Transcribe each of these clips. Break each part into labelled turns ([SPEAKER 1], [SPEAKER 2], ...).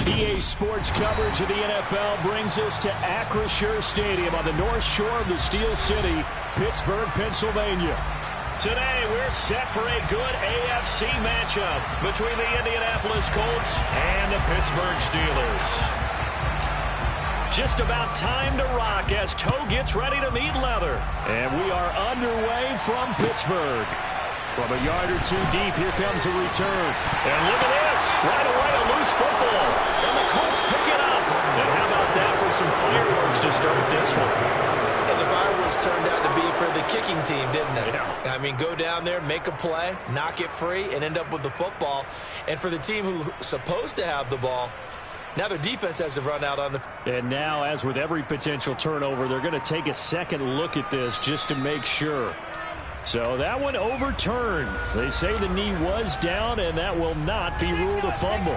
[SPEAKER 1] EA Sports coverage of the NFL brings us to Acrisure Stadium on the north shore of the Steel City, Pittsburgh, Pennsylvania. Today, we're set for a good AFC matchup between the Indianapolis Colts and the Pittsburgh Steelers. Just about time to rock as toe gets ready to meet leather. And we are underway from Pittsburgh. From a yard or two deep, here comes a return. And look at this. Right away, a loose football. And the Colts pick it up. And how about that for some fireworks to start this one?
[SPEAKER 2] And the fireworks turned out to be for the kicking team, didn't they? Yeah. I mean, go down there, make a play, knock it free, and end up with the football. And for the team who's supposed to have the ball, now their defense has to run out on the...
[SPEAKER 1] And now, as with every potential turnover, they're going to take a second look at this just to make sure. So that one overturned. They say the knee was down, and that will not be ruled a fumble.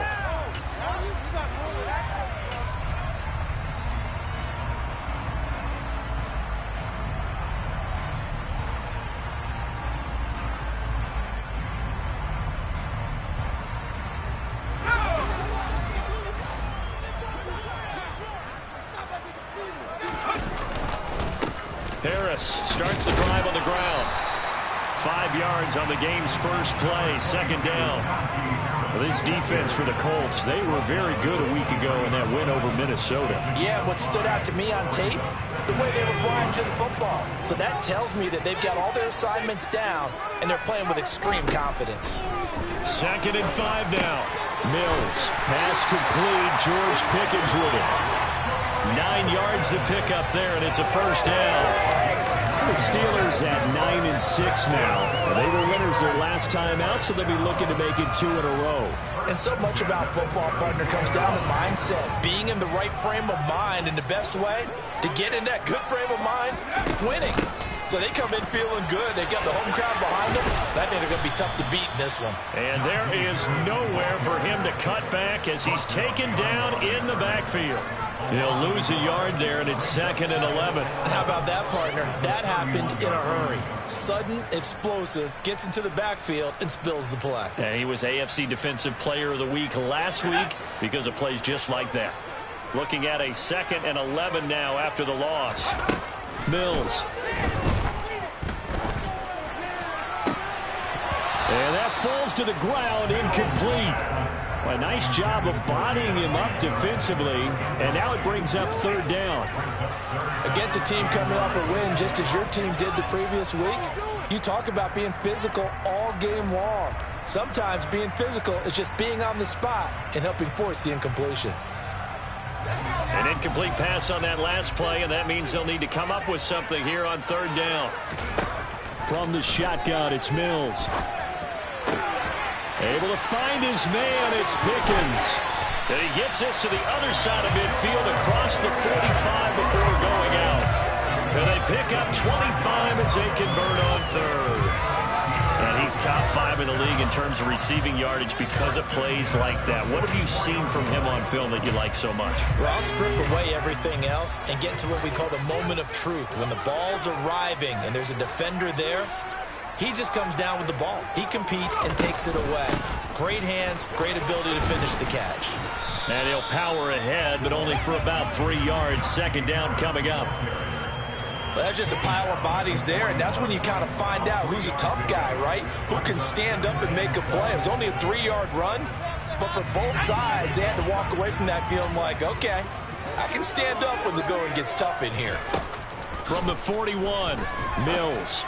[SPEAKER 1] Harris starts the drive on the ground. 5 yards on the game's first play, second down. This defense for the Colts, they were very good a week ago in that win over Minnesota.
[SPEAKER 2] Yeah, what stood out to me on tape, the way they were flying to the football. So that tells me that they've got all their assignments down, and they're playing with extreme confidence.
[SPEAKER 1] 2nd and 5 now. Mills, pass complete, George Pickens with it. 9 yards to pick up there, and it's a first down. The Steelers at 9-6 now. They were winners their last time out, so they'll be looking to make it 2 in a row.
[SPEAKER 2] And so much about football, partner, comes down to mindset. Being in the right frame of mind, and the best way to get in that good frame of mind, winning. So they come in feeling good. They've got the home crowd behind them. I think they're going to be tough to beat in this one.
[SPEAKER 1] And there is nowhere for him to cut back as he's taken down in the backfield. He'll lose a yard there, and it's 2nd and 11.
[SPEAKER 2] How about that, partner? That happened in a hurry. Sudden, explosive, gets into the backfield, and spills the play.
[SPEAKER 1] And he was AFC Defensive Player of the Week last week because of plays just like that. Looking at a 2nd and 11 now after the loss. Mills. And that falls to the ground, incomplete. A nice job of bodying him up defensively, and now it brings up 3rd down.
[SPEAKER 2] Against a team coming off a win just as your team did the previous week, you talk about being physical all game long. Sometimes being physical is just being on the spot and helping force the incompletion.
[SPEAKER 1] An incomplete pass on that last play, and that means they'll need to come up with something here on 3rd down. From the shotgun, it's Mills. Able to find his man, it's Pickens. And he gets this to the other side of midfield across the 45 before going out. And they pick up 25 as they convert on 3rd. And he's top 5 in the league in terms of receiving yardage because of plays like that. What have you seen from him on film that you like so much?
[SPEAKER 2] Well, I'll strip away everything else and get to what we call the moment of truth. When the ball's arriving and there's a defender there, he just comes down with the ball. He competes and takes it away. Great hands, great ability to finish the catch.
[SPEAKER 1] And he'll power ahead, but only for about 3 yards. 2nd down coming up.
[SPEAKER 2] Well, that's just a pile of bodies there, and that's when you kind of find out who's a tough guy, right? Who can stand up and make a play. It was only a 3-yard run, but for both sides, they had to walk away from that feeling like, okay, I can stand up when the going gets tough in here.
[SPEAKER 1] From the 41, Mills.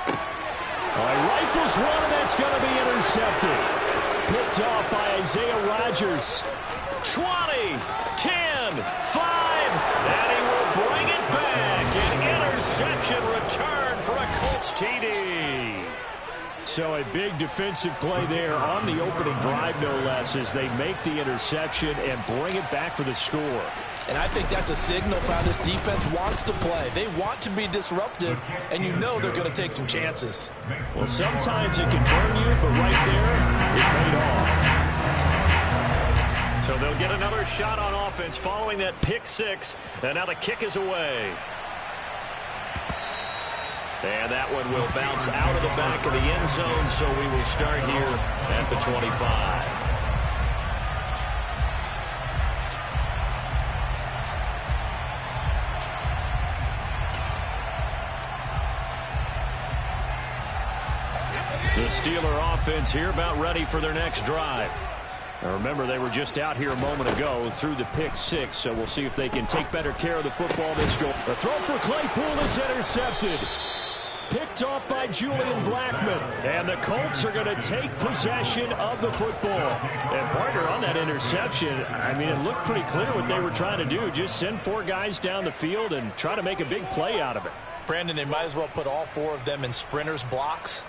[SPEAKER 1] Rifles one, and that's going to be intercepted. Picked off by Isaiah Rodgers. 20, 10, 5, and he will bring it back. An interception return for a Colts TD. So a big defensive play there on the opening drive, no less, as they make the interception and bring it back for the score.
[SPEAKER 2] And I think that's a signal for how this defense wants to play. They want to be disruptive, and you know they're going to take some chances.
[SPEAKER 1] Well, sometimes it can burn you, but right there, it paid off. So they'll get another shot on offense following that pick 6, and now the kick is away. And that one will bounce out of the back of the end zone, so we will start here at the 25. Steeler offense here about ready for their next drive. Now remember, they were just out here a moment ago through the pick six, so we'll see if they can take better care of the football this go. The throw for Claypool is intercepted. Picked off by Julian Blackmon. And the Colts are going to take possession of the football. And partner, on that interception, I mean, it looked pretty clear what they were trying to do. Just send 4 guys down the field and try to make a big play out of it.
[SPEAKER 2] Brandon, they might as well put all 4 of them in sprinters blocks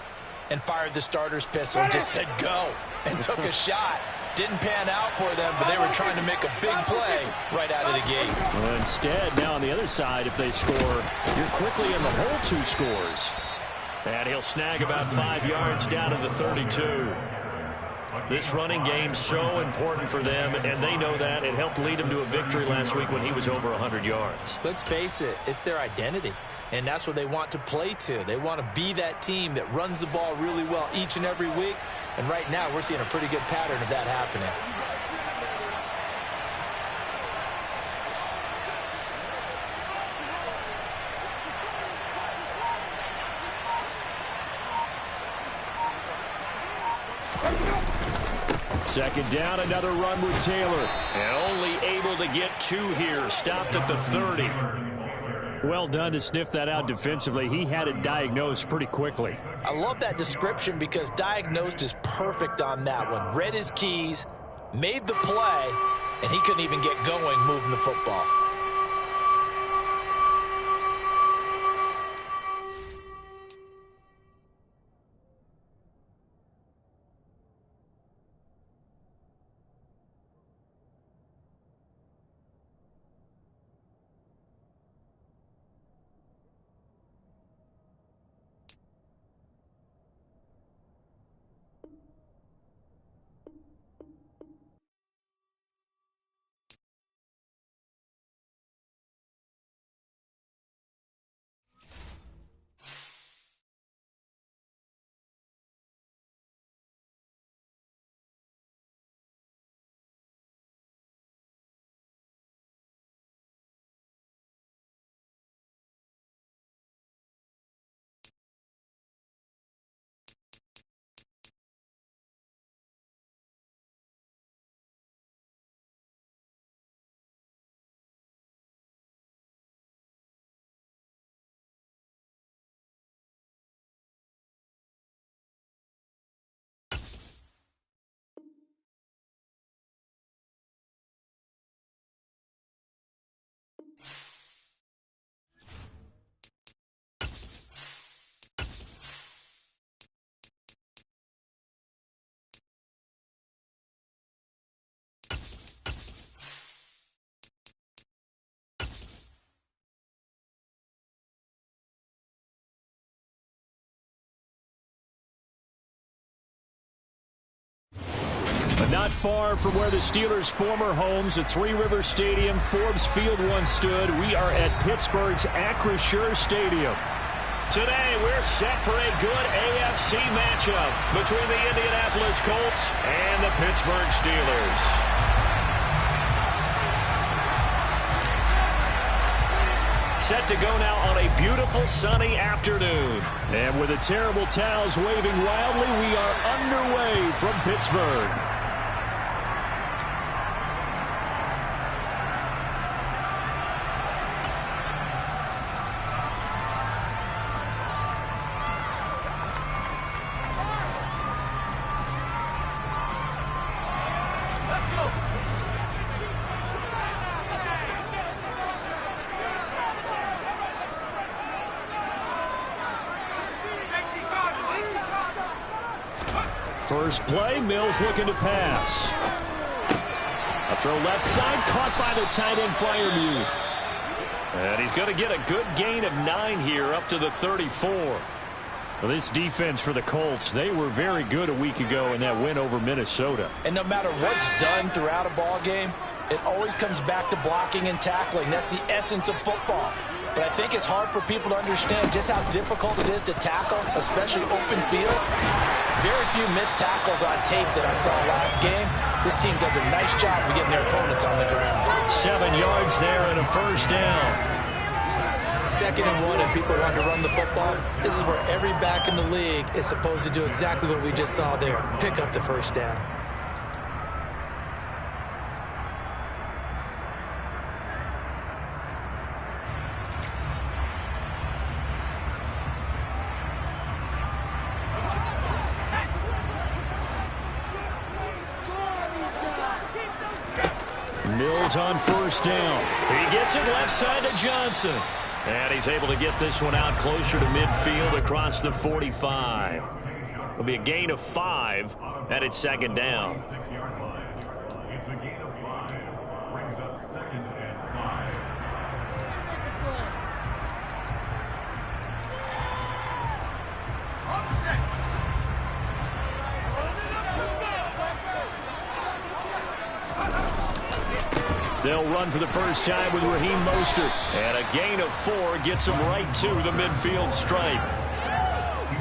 [SPEAKER 2] and fired the starter's pistol and just said go and took a shot. Didn't pan out for them, but they were trying to make a big play right out of the gate.
[SPEAKER 1] Well, instead, now on the other side, if they score, you're quickly in the hole 2 scores. And he'll snag about 5 yards down to the 32. This running game's so important for them, and they know that. It helped lead them to a victory last week when he was over 100 yards.
[SPEAKER 2] Let's face it, it's their identity. And that's what they want to play to. They want to be that team that runs the ball really well each and every week. And right now, we're seeing a pretty good pattern of that happening.
[SPEAKER 1] Second down, another run with Taylor. And only able to get 2 here. Stopped at the 30. Well done to sniff that out defensively. He had it diagnosed pretty quickly.
[SPEAKER 2] I love that description because diagnosed is perfect on that one. Read his keys, made the play, and he couldn't even get going moving the football.
[SPEAKER 1] But not far from where the Steelers' former homes at Three Rivers Stadium, Forbes Field once stood, we are at Pittsburgh's Acrisure Stadium. Today, we're set for a good AFC matchup between the Indianapolis Colts and the Pittsburgh Steelers. Set to go now on a beautiful sunny afternoon. And with the terrible towels waving wildly, we are underway from Pittsburgh. First play, Mills looking to pass. A throw left side, caught by the tight end Freiermuth. And he's going to get a good gain of 9 here, up to the 34. Well, this defense for the Colts, they were very good a week ago in that win over Minnesota.
[SPEAKER 2] And no matter what's done throughout a ball game, it always comes back to blocking and tackling. That's the essence of football. But I think it's hard for people to understand just how difficult it is to tackle, especially open field. Very few missed tackles on tape that I saw last game. This team does a nice job of getting their opponents on the ground.
[SPEAKER 1] 7 yards there and a first down.
[SPEAKER 2] 2nd and 1 and people want to run the football, this is where every back in the league is supposed to do exactly what we just saw there. Pick up the first down.
[SPEAKER 1] Mills on first down. He gets it left side to Johnson. And he's able to get this one out closer to midfield across the 45. It'll be a gain of 5, and it's 2nd down.
[SPEAKER 3] It's a gain of 5. Brings up 2nd and 5.
[SPEAKER 1] They'll run for the first time with Raheem Mostert. And a gain of 4 gets him right to the midfield stripe.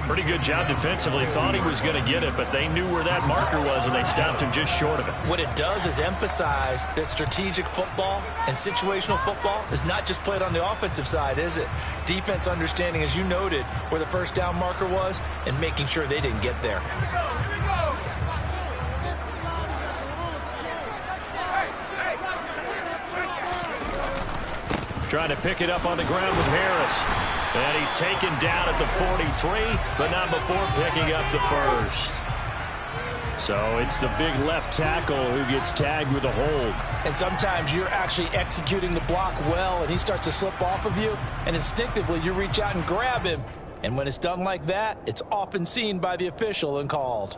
[SPEAKER 1] Pretty good job defensively. Thought he was going to get it, but they knew where that marker was, and they stopped him just short of it.
[SPEAKER 2] What it does is emphasize that strategic football and situational football is not just played on the offensive side, is it? Defense understanding, as you noted, where the first down marker was and making sure they didn't get there.
[SPEAKER 1] Trying to pick it up on the ground with Harris. And he's taken down at the 43, but not before picking up the first. So it's the big left tackle who gets tagged with a hold.
[SPEAKER 2] And sometimes you're actually executing the block well, and he starts to slip off of you, and instinctively you reach out and grab him. And when it's done like that, it's often seen by the official and called.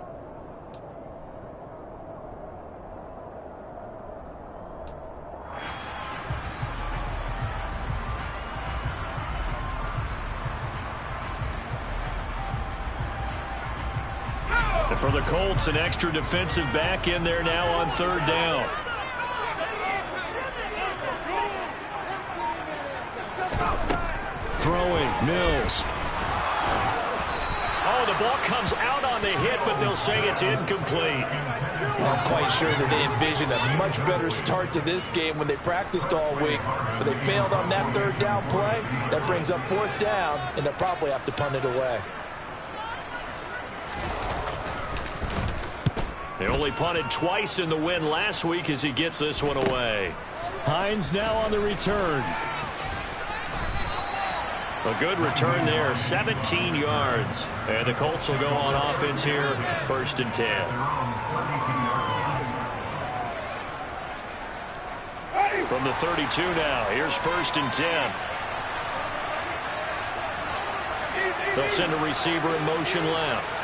[SPEAKER 1] And for the Colts, an extra defensive back in there now on 3rd down. Throwing, Mills. Oh, the ball comes out on the hit, but they'll say it's incomplete.
[SPEAKER 2] I'm quite sure that they envisioned a much better start to this game when they practiced all week, but they failed on that 3rd down play. That brings up 4th down, and they'll probably have to punt it away.
[SPEAKER 1] They only punted twice in the win last week as he gets this one away. Hines now on the return. A good return there, 17 yards. And the Colts will go on offense here, 1st and 10. From the 32 now, here's 1st and 10. They'll send a receiver in motion left.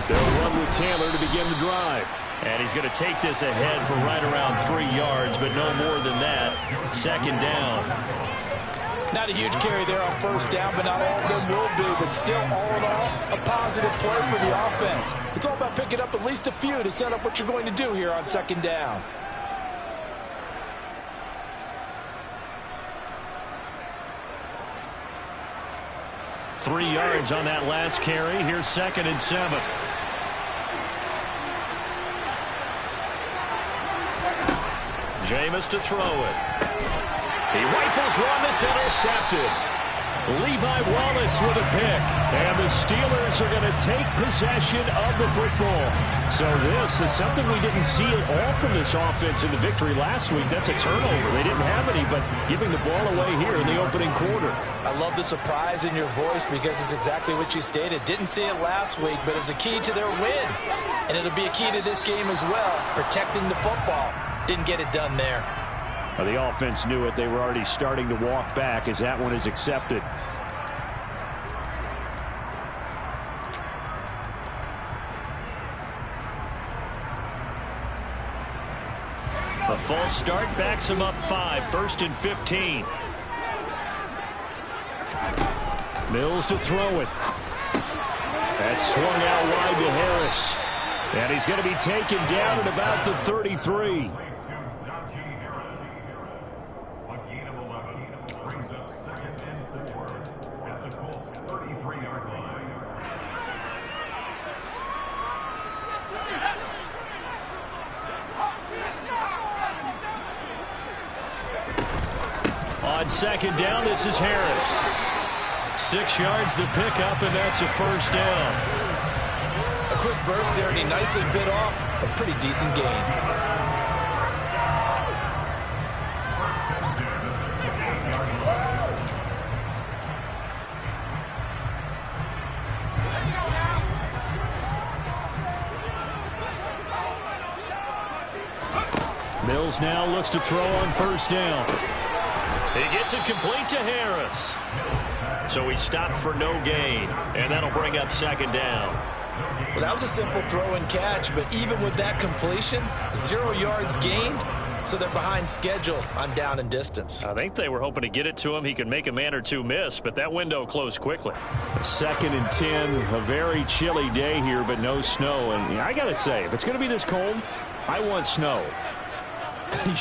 [SPEAKER 1] They'll run with Taylor to begin the drive. And he's going to take this ahead for right around 3 yards, but no more than that. 2nd down.
[SPEAKER 2] Not a huge carry there on 1st down, but not all of them will be. But still, all in all, a positive play for the offense. It's all about picking up at least a few to set up what you're going to do here on 2nd down.
[SPEAKER 1] Three yards on that last carry. Here's 2nd and 7. Jameis to throw it. He rifles one that's intercepted. Levi Wallace with a pick. And the Steelers are going to take possession of the football. So this is something we didn't see at all from this offense in the victory last week. That's a turnover. They didn't have any, but giving the ball away here in the opening quarter.
[SPEAKER 2] I love the surprise in your voice because it's exactly what you stated. Didn't see it last week, but it's a key to their win. And it'll be a key to this game as well, protecting the football. Didn't get it done there.
[SPEAKER 1] Well, the offense knew it. They were already starting to walk back as that one is accepted. A false start backs him up 5. 1st and 15. Mills to throw it. That's swung out wide to Harris. And he's going to be taken down at about the 33. on second down, this is Harris. 6 yards the pickup, and that's a first down.
[SPEAKER 2] A quick burst there, and he nicely bit off a pretty decent gain.
[SPEAKER 1] Mills now looks to throw on first down. He gets it complete to Harris. So he stopped for no gain, and that'll bring up second down.
[SPEAKER 2] Well, that was a simple throw and catch, but even with that completion, 0 yards gained, so they're behind schedule on down and distance.
[SPEAKER 1] I think they were hoping to get it to him. He could make a man or two miss, but that window closed quickly. 2nd and 10, a very chilly day here, but no snow. And I got to say, if it's going to be this cold, I want snow.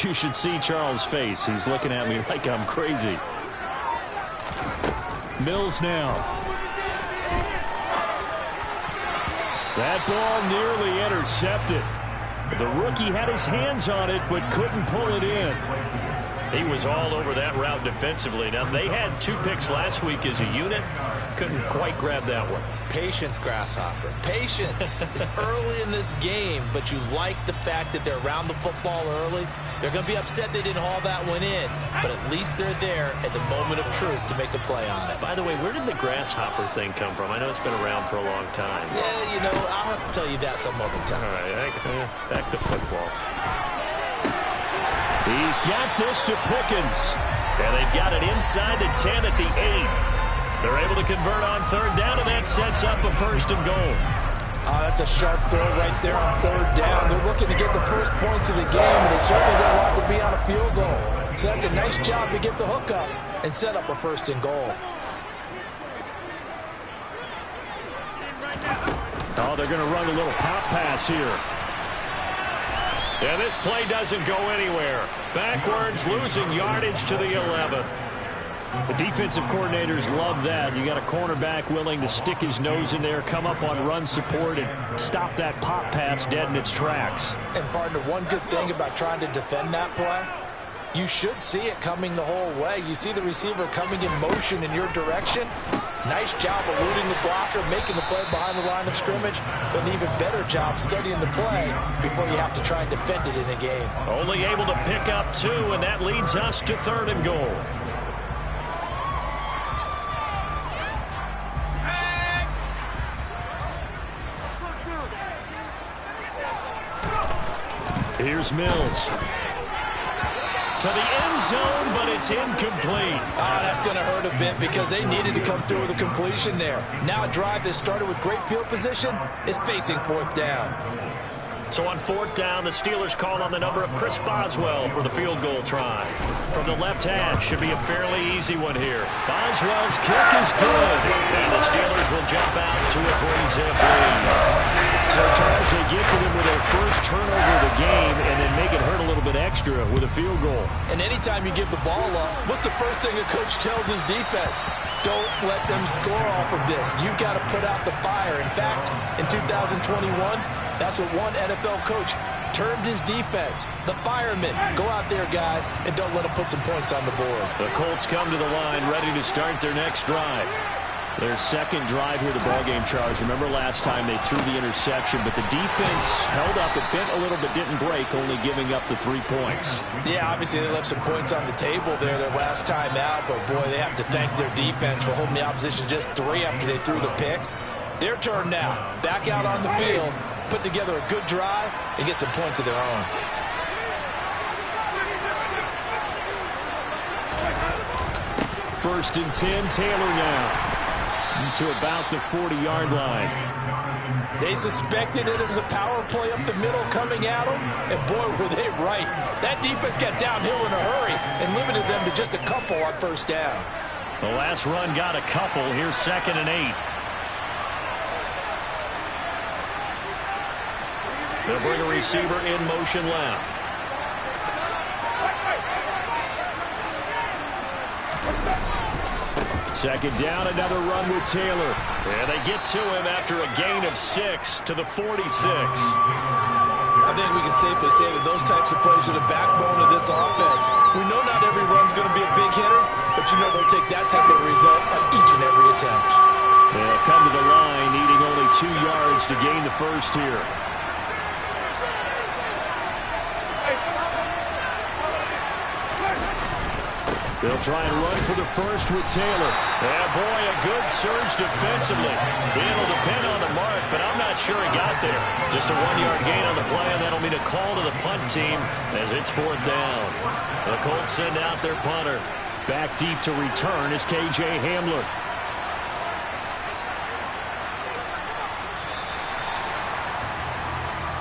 [SPEAKER 1] You should see Charles' face. He's looking at me like I'm crazy. Mills now. That ball nearly intercepted. The rookie had his hands on it but couldn't pull it in. He was all over that route defensively. Now, they had 2 picks last week as a unit. Couldn't quite grab that one.
[SPEAKER 2] Patience, Grasshopper. Patience. It's early in this game, but you like the fact that they're around the football early. They're going to be upset they didn't haul that one in, but at least they're there at the moment of truth to make a play on it.
[SPEAKER 1] By the way, where did the Grasshopper thing come from? I know it's been around for a long time.
[SPEAKER 2] Yeah, you know, I'll have to tell you that some other time.
[SPEAKER 1] All right, back to football. He's got this to Pickens, and they've got it inside the 10 at the 8. They're able to convert on third down, and that sets up a first and goal.
[SPEAKER 2] That's a sharp throw right there on third down. They're looking to get the first points of the game, and they certainly don't want to be on a field goal. So that's a nice job to get the hook up and set up a first and goal.
[SPEAKER 1] Oh, they're going to run a little pop pass here. And this play doesn't go anywhere. Backwards, losing yardage to the 11. The defensive coordinators love that. You got a cornerback willing to stick his nose in there, come up on run support, and stop that pop pass dead in its tracks.
[SPEAKER 2] And, partner, one good thing about trying to defend that play, you should see it coming the whole way. You see the receiver coming in motion in your direction. Nice job eluding the blocker, making the play behind the line of scrimmage, but an even better job studying the play before you have to try and defend it in a game.
[SPEAKER 1] Only able to pick up 2, and that leads us to third and goal. Here's Mills. To the end zone, but it's incomplete.
[SPEAKER 2] That's going to hurt a bit because they needed to come through with a completion there. Now a drive that started with great field position is facing fourth down.
[SPEAKER 1] So on fourth down, the Steelers call on the number of Chris Boswell for the field goal try. From the left hash, should be a fairly easy one here. Boswell's kick is good, and the Steelers will jump out to a 3-zip lead. So, Charles, they get to them with their first turnover of the game and then make it hurt a little bit extra with a field goal.
[SPEAKER 2] And anytime you give the ball up, what's the first thing a coach tells his defense? Don't let them score off of this. You've got to put out the fire. In fact, in 2021, that's what one NFL coach termed his defense. The firemen. Go out there, guys, and don't let them put some points on the board.
[SPEAKER 1] The Colts come to the line ready to start their next drive. Their second drive here, the ballgame, Charles. Remember last time they threw the interception, but the defense held up. It bent a little but didn't break, only giving up the 3 points.
[SPEAKER 2] Yeah, obviously they left some points on the table there their last time out, but boy, they have to thank their defense for holding the opposition just 3 after they threw the pick. Their turn now. Back out on the field, put together a good drive, and get some points of their own.
[SPEAKER 1] First and 10, Taylor now to about the 40-yard line.
[SPEAKER 2] They suspected it was a power play up the middle coming at them, and boy, were they right. That defense got downhill in a hurry and limited them to just a couple on first down.
[SPEAKER 1] The last run got a couple. Here's 2nd and 8. They'll bring a receiver in motion left. Second down, another run with Taylor. And they get to him after a gain of 6 to the 46.
[SPEAKER 2] I think we can safely say that those types of plays are the backbone of this offense. We know not every run's going to be a big hitter, but you know they'll take that type of result on each and every attempt.
[SPEAKER 1] They'll come to the line, needing only 2 yards to gain the first here. They'll try and run for the first with Taylor. Yeah, boy, a good surge defensively. It'll depend on the mark, but I'm not sure he got there. Just a 1-yard gain on the play, and that'll mean a call to the punt team as it's 4th down. The Colts send out their punter. Back deep to return is K.J. Hamler.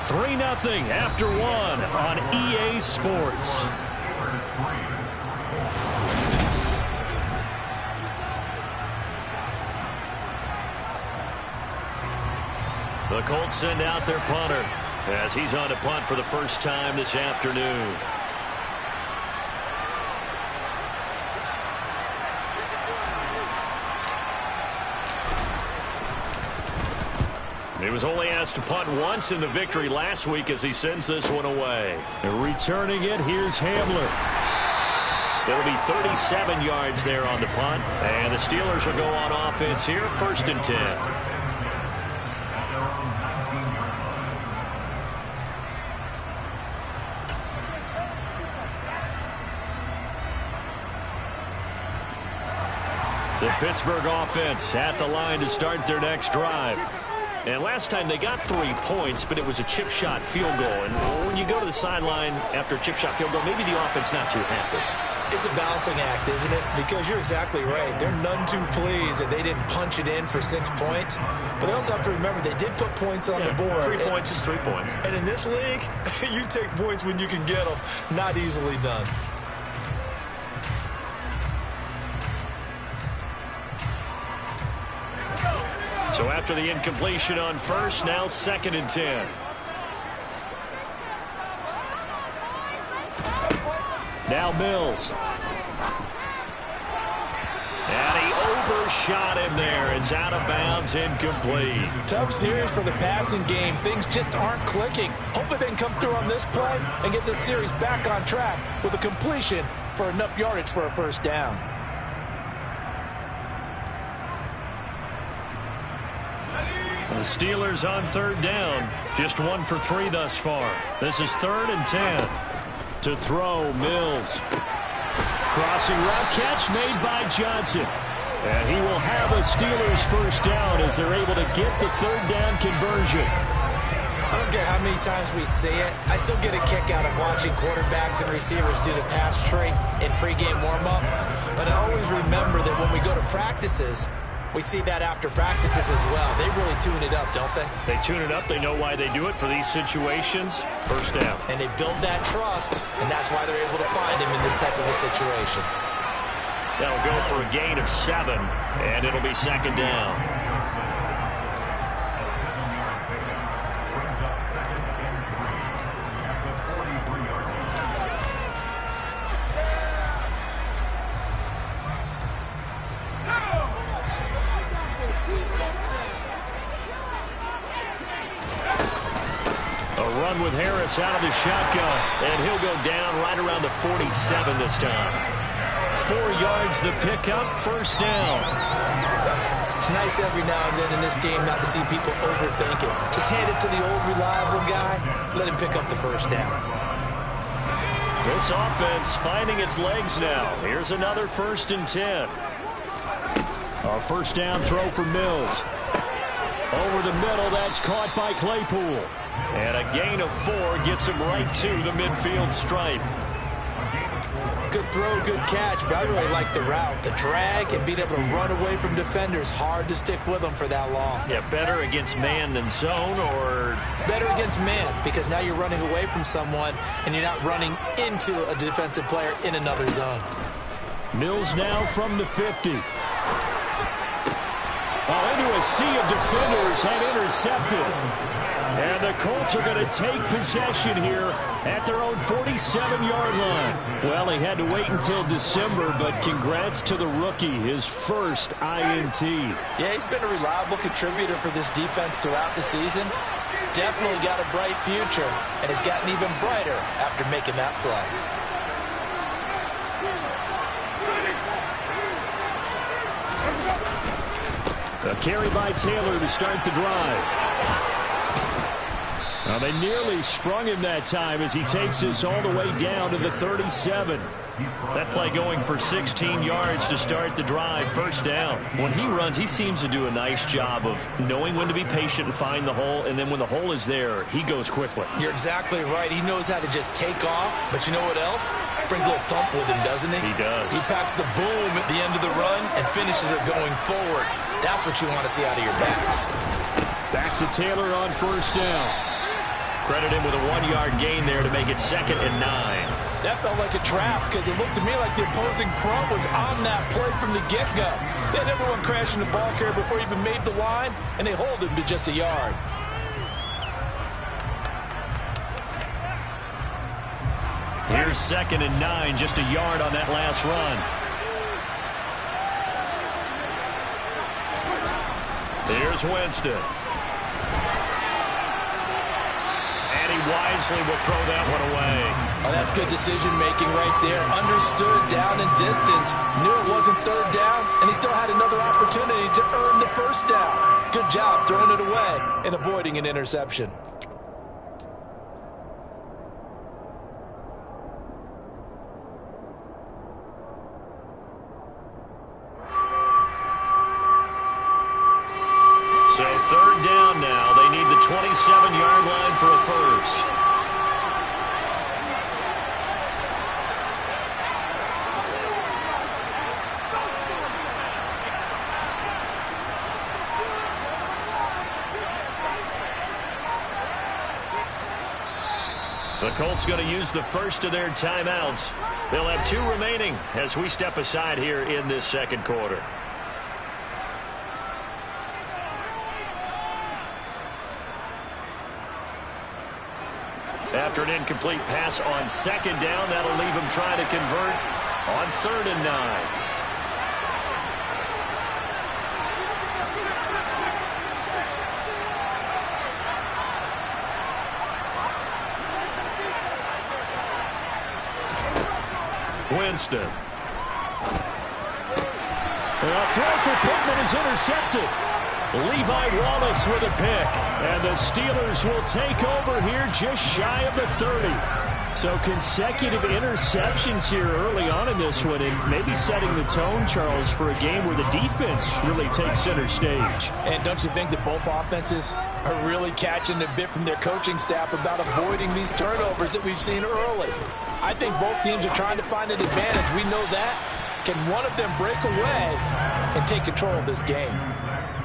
[SPEAKER 1] Three 3-0 after 1 on EA Sports. The Colts send out their punter as he's on to punt for the first time this afternoon. He was only asked to punt once in the victory last week as he sends this one away. And returning it, here's Hamler. It'll be 37 yards there on the punt. And the Steelers will go on offense here, 1st and 10. The Pittsburgh offense at the line to start their next drive. And last time they got 3 points, but it was a chip shot field goal. And when you go to the sideline after a chip shot field goal, maybe the offense not too happy.
[SPEAKER 2] It's a balancing act, isn't it? Because you're exactly right. They're none too pleased that they didn't punch it in for 6 points. But they also have to remember they did put points on the board.
[SPEAKER 1] 3 points is 3 points.
[SPEAKER 2] And in this league, you take points when you can get them. Not easily done.
[SPEAKER 1] So after the incompletion on first, now 2nd and 10. Now Mills. And he overshot him there. It's out of bounds, incomplete.
[SPEAKER 2] Tough series for the passing game. Things just aren't clicking. Hopefully they can come through on this play and get this series back on track with a completion for enough yardage for a 1st down.
[SPEAKER 1] The Steelers on 3rd down. Just 1 for 3 thus far. This is 3rd and 10. To throw, Mills. Crossing route catch made by Johnson. And he will have a Steelers 1st down as they're able to get the 3rd down conversion.
[SPEAKER 2] I don't care how many times we see it. I still get a kick out of watching quarterbacks and receivers do the pass trait in pregame warm-up. But I always remember that when we go to practices, we see that after practices as well. They really tune it up, don't they?
[SPEAKER 1] They tune it up. They know why they do it for these situations. 1st down.
[SPEAKER 2] And they build that trust, and that's why they're able to find him in this type of a situation.
[SPEAKER 1] That'll go for a gain of 7, and it'll be 2nd down. With Harris out of the shotgun, and he'll go down right around the 47 this time. 4 yards the pickup, 1st down.
[SPEAKER 2] It's nice every now and then in this game not to see people overthink it. Just hand it to the old reliable guy, let him pick up the 1st down.
[SPEAKER 1] This offense finding its legs now. Here's another 1st and 10. A 1st down throw for Mills. Over the middle, that's caught by Claypool. And a gain of 4 gets him right to the midfield stripe.
[SPEAKER 2] Good throw, good catch, but I really like the route. The drag and being able to run away from defenders. Hard to stick with them for that long.
[SPEAKER 1] Yeah, better against man than zone, or?
[SPEAKER 2] Better against man, because now you're running away from someone and you're not running into a defensive player in another zone.
[SPEAKER 1] Mills now from the 50. Into a sea of defenders and intercepted. And the Colts are going to take possession here at their own 47-yard line. Well, he had to wait until December, but congrats to the rookie, his first INT.
[SPEAKER 2] Yeah, he's been a reliable contributor for this defense throughout the season. Definitely got a bright future, and has gotten even brighter after making that play.
[SPEAKER 1] A carry by Taylor to start the drive. Well, they nearly sprung him that time as he takes us all the way down to the 37. That play going for 16 yards to start the drive, first down. When he runs, he seems to do a nice job of knowing when to be patient and find the hole, and then when the hole is there, he goes quickly.
[SPEAKER 2] You're exactly right. He knows how to just take off, but you know what else? Brings a little thump with him, doesn't he?
[SPEAKER 1] He does.
[SPEAKER 2] He packs the boom at the end of the run and finishes it going forward. That's what you want to see out of your backs.
[SPEAKER 1] Back to Taylor on first down. Credit him with a 1-yard gain there to make it 2nd and 9.
[SPEAKER 2] That felt like a trap because it looked to me like the opposing front was on that play from the get-go. They had everyone crashing the ball carrier before he even made the line, and they hold him to just a yard.
[SPEAKER 1] Here's 2nd and 9, just a yard on that last run. Here's Winston. And he wisely will throw that one away.
[SPEAKER 2] Oh, that's good decision-making right there. Understood down and distance. Knew it wasn't third down, and he still had another opportunity to earn the first down. Good job throwing it away and avoiding an interception.
[SPEAKER 1] So 3rd down now. They need the 27-yard line for a first. The Colts going to use the first of their timeouts. They'll have 2 remaining as we step aside here in this second quarter. After an incomplete pass on 2nd down, that'll leave him trying to convert on 3rd and 9. Winston. A throw for Pittman is intercepted. Levi Wallace with a pick. And the Steelers will take over here just shy of the 30. So consecutive interceptions here early on in this one, and maybe setting the tone, Charles, for a game where the defense really takes center stage.
[SPEAKER 2] And don't you think that both offenses are really catching a bit from their coaching staff about avoiding these turnovers that we've seen early? I think both teams are trying to find an advantage. We know that. Can one of them break away and take control of this game?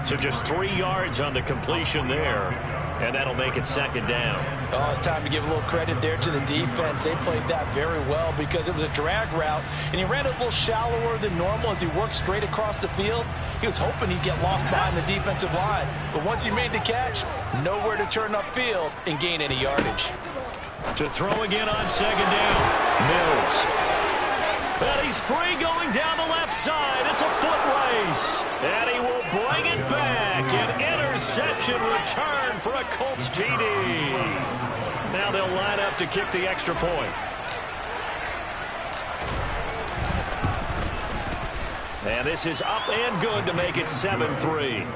[SPEAKER 1] So just 3 yards on the completion there, and that'll make it 2nd down.
[SPEAKER 2] Oh, it's time to give a little credit there to the defense. They played that very well because it was a drag route, and he ran a little shallower than normal as he worked straight across the field. He was hoping he'd get lost behind the defensive line, but once he made the catch, nowhere to turn upfield and gain any yardage.
[SPEAKER 1] To throw again on 2nd down, Mills. And he's free going down the left side. It's a foot race. And he will bring it back. An interception return for a Colts TD. Now they'll line up to kick the extra point. And this is up and good to make it 7-3.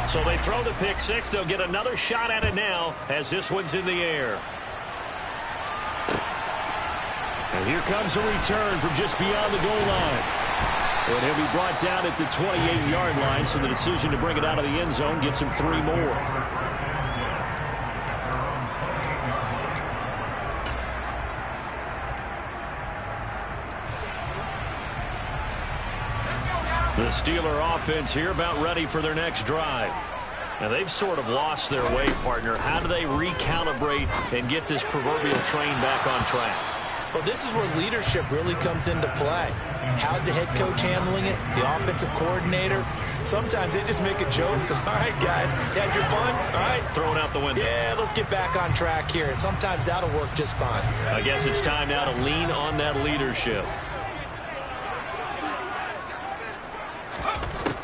[SPEAKER 1] So they throw the pick six. They'll get another shot at it now as this one's in the air. And here comes a return from just beyond the goal line. And he'll be brought down at the 28-yard line, so the decision to bring it out of the end zone gets him 3 more. The Steeler offense here about ready for their next drive. Now they've sort of lost their way, partner. How do they recalibrate and get this proverbial train back on track?
[SPEAKER 2] Well, this is where leadership really comes into play. How's the head coach handling it? The offensive coordinator? Sometimes they just make a joke. All right, guys, had your fun? All right.
[SPEAKER 1] Throw it out the window.
[SPEAKER 2] Yeah, let's get back on track here. And sometimes that'll work just fine.
[SPEAKER 1] I guess it's time now to lean on that leadership.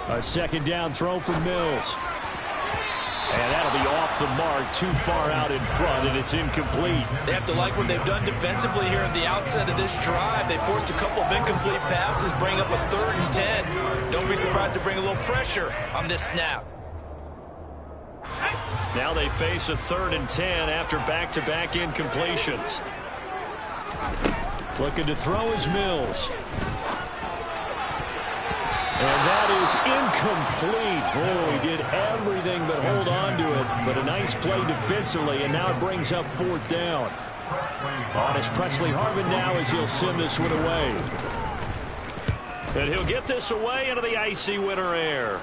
[SPEAKER 1] A second down throw for Mills. And that'll be off the mark, too far out in front, and it's incomplete.
[SPEAKER 2] They have to like what they've done defensively here at the outset of this drive. They forced a couple of incomplete passes, bring up a 3rd and 10. Don't be surprised to bring a little pressure on this snap.
[SPEAKER 1] Now they face a 3rd and 10 after back-to-back incompletions. Looking to throw is Mills. And that is incomplete. Oh, he did everything but hold on to it. But a nice play defensively, and now it brings up 4th down. On is Presley Harvin now as he'll send this one away. And he'll get this away into the icy winter air.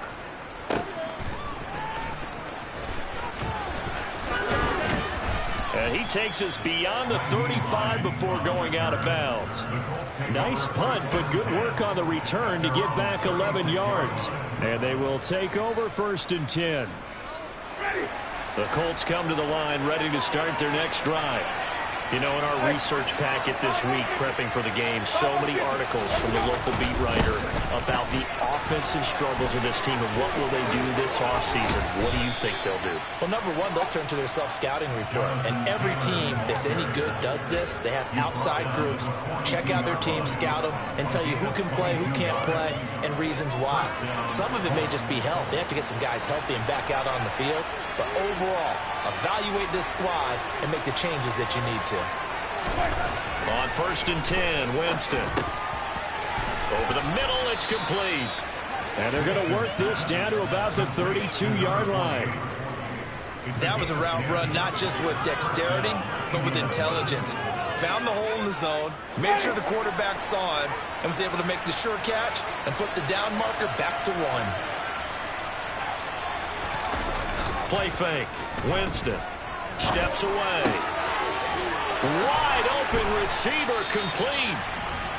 [SPEAKER 1] And he takes us beyond the 35 before going out of bounds. Nice punt, but good work on the return to get back 11 yards. And they will take over 1st and 10. The Colts come to the line ready to start their next drive. You know, in our research packet this week, prepping for the game, so many articles from the local beat writer about the offensive struggles of this team and what will they do this offseason. What do you think they'll do?
[SPEAKER 2] Well, number one, they'll turn to their self-scouting report. And every team that's any good does this. They have outside groups. Check out their team, scout them, and tell you who can play, who can't play, and reasons why. Some of it may just be health. They have to get some guys healthy and back out on the field. But overall, evaluate this squad and make the changes that you need to.
[SPEAKER 1] On 1st and 10, Winston. Over the middle, it's complete. And they're going to work this down to about the 32-yard line.
[SPEAKER 2] That was a route run not just with dexterity, but with intelligence. Found the hole in the zone, made sure the quarterback saw him, and was able to make the sure catch and put the down marker back to 1.
[SPEAKER 1] Play fake. Winston steps away. Wide open receiver complete.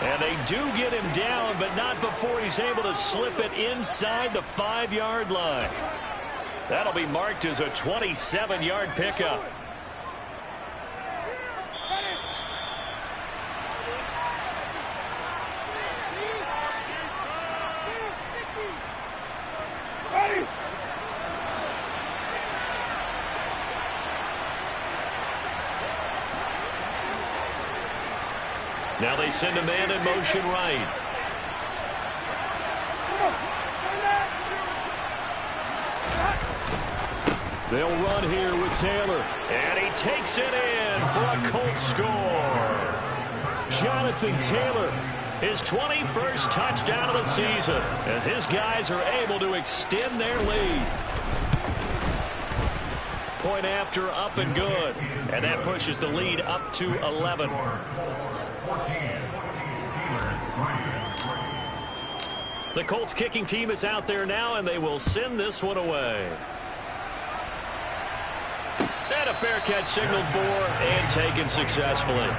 [SPEAKER 1] And they do get him down, but not before he's able to slip it inside the 5-yard line. That'll be marked as a 27-yard pickup. Now they send a man in motion right. They'll run here with Taylor. And he takes it in for a Colts score. Jonathan Taylor, his 21st touchdown of the season, as his guys are able to extend their lead. Point after, up and good. And that pushes the lead up to 11. The Colts kicking team is out there now, and they will send this one away. And a fair catch signaled for and taken successfully.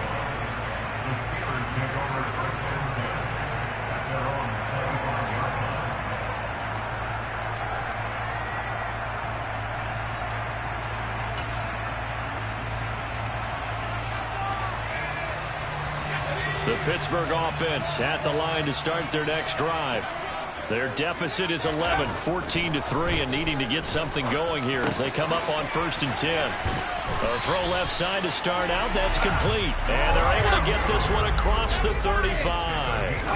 [SPEAKER 1] The Pittsburgh offense at the line to start their next drive. Their deficit is 11, 14-3, and needing to get something going here as they come up on 1st and 10. A throw left side to start out. That's complete. And they're able to get this one across the 35.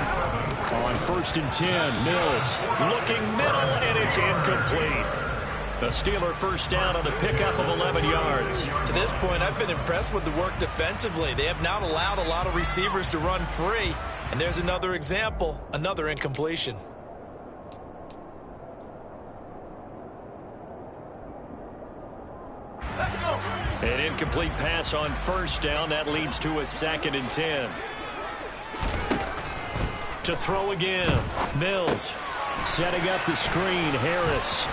[SPEAKER 1] On 1st and 10, Mills looking middle, and it's incomplete. A Steeler first down on the pickup of 11 yards.
[SPEAKER 2] To this point, I've been impressed with the work defensively. They have not allowed a lot of receivers to run free. And there's another example, another incompletion.
[SPEAKER 1] An incomplete pass on first down. That leads to a 2nd and 10. To throw again. Mills setting up the screen. Harris.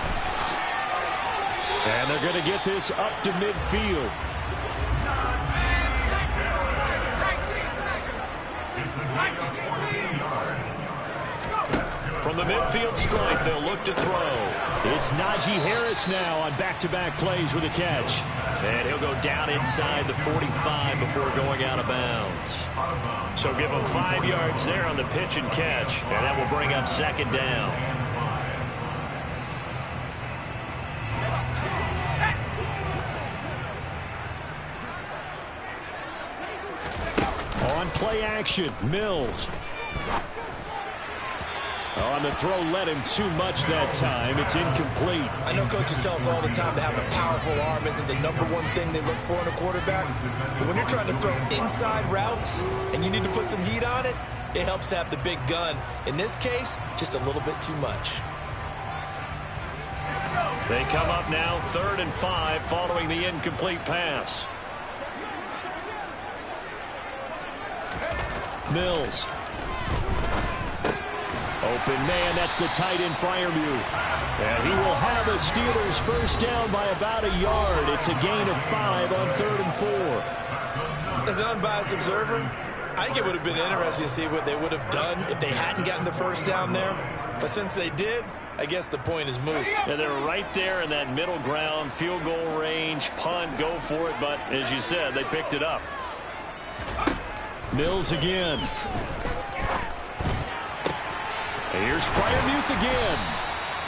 [SPEAKER 1] And they're going to get this up to midfield.
[SPEAKER 3] It's a gain of 14 yards.
[SPEAKER 1] From the midfield stripe, they'll look to throw. It's Najee Harris now on back-to-back plays with a catch. And he'll go down inside the 45 before going out of bounds. So give him 5 yards there on the pitch and catch. And that will bring up second down. On play action, Mills. On the throw, led him too much that time. It's incomplete.
[SPEAKER 2] I know coaches tell us all the time that having a powerful arm isn't the #1 thing they look for in a quarterback. But when you're trying to throw inside routes and you need to put some heat on it, it helps have the big gun. In this case, just a little bit too much.
[SPEAKER 1] They come up now 3rd and 5 following the incomplete pass. Mills. Open man, that's the tight end Freiermuth. And he will have a Steelers first down by about a yard. It's a gain of 5 on 3rd and 4.
[SPEAKER 2] As an unbiased observer, I think it would have been interesting to see what they would have done if they hadn't gotten the first down there. But since they did, I guess the point is moot.
[SPEAKER 1] Yeah, they're right there in that middle ground, field goal range, punt, go for it. But as you said, they picked it up. Mills again. Here's Freiermuth again.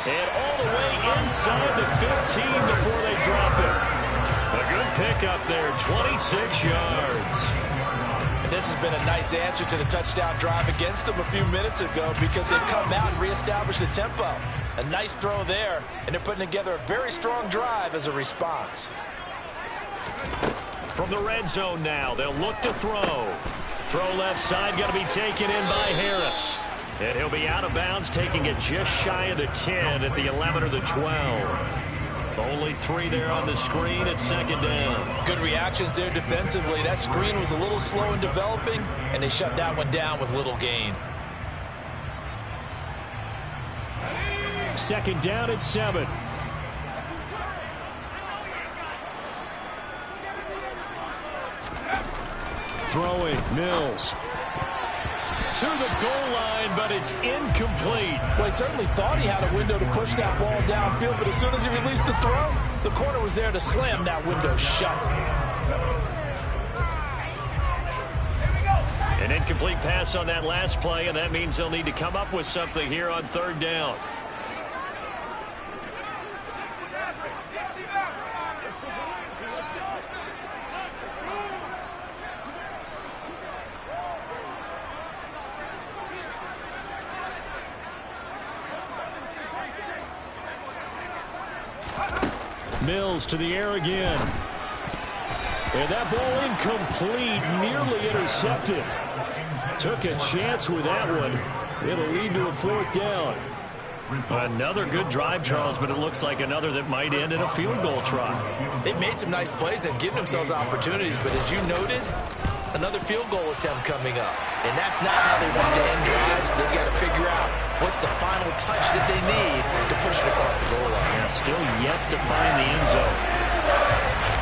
[SPEAKER 1] And all the way inside the 15 before they drop it. A good pickup there, 26 yards.
[SPEAKER 2] And this has been a nice answer to the touchdown drive against them a few minutes ago because they've come out and reestablished the tempo. A nice throw there, and they're putting together a very strong drive as a response.
[SPEAKER 1] From the red zone now, they'll look to throw. Throw left side, going to be taken in by Harris. And he'll be out of bounds, taking it just shy of the 10 at the 11 or the 12. Only 3 there on the screen at second down.
[SPEAKER 2] Good reactions there defensively. That screen was a little slow in developing, and they shut that one down with little gain.
[SPEAKER 1] Second down at 7. Throwing, Mills. To the goal line, but it's incomplete.
[SPEAKER 2] Well, he certainly thought he had a window to push that ball downfield, but as soon as he released the throw, the corner was there to slam that window shut.
[SPEAKER 1] An incomplete pass on that last play, and that means they'll need to come up with something here on 3rd down. Mills to the air again. And that ball incomplete, nearly intercepted. Took a chance with that one. It'll lead to a 4th down. Another good drive, Charles, but it looks like another that might end in a field goal try.
[SPEAKER 2] They've made some nice plays and given themselves opportunities, but as you noted, another field goal attempt coming up. And that's not how they want to end drives. They've got to figure out what's the final touch that they need to push it across the goal line.
[SPEAKER 1] Yeah, still yet to find the end zone.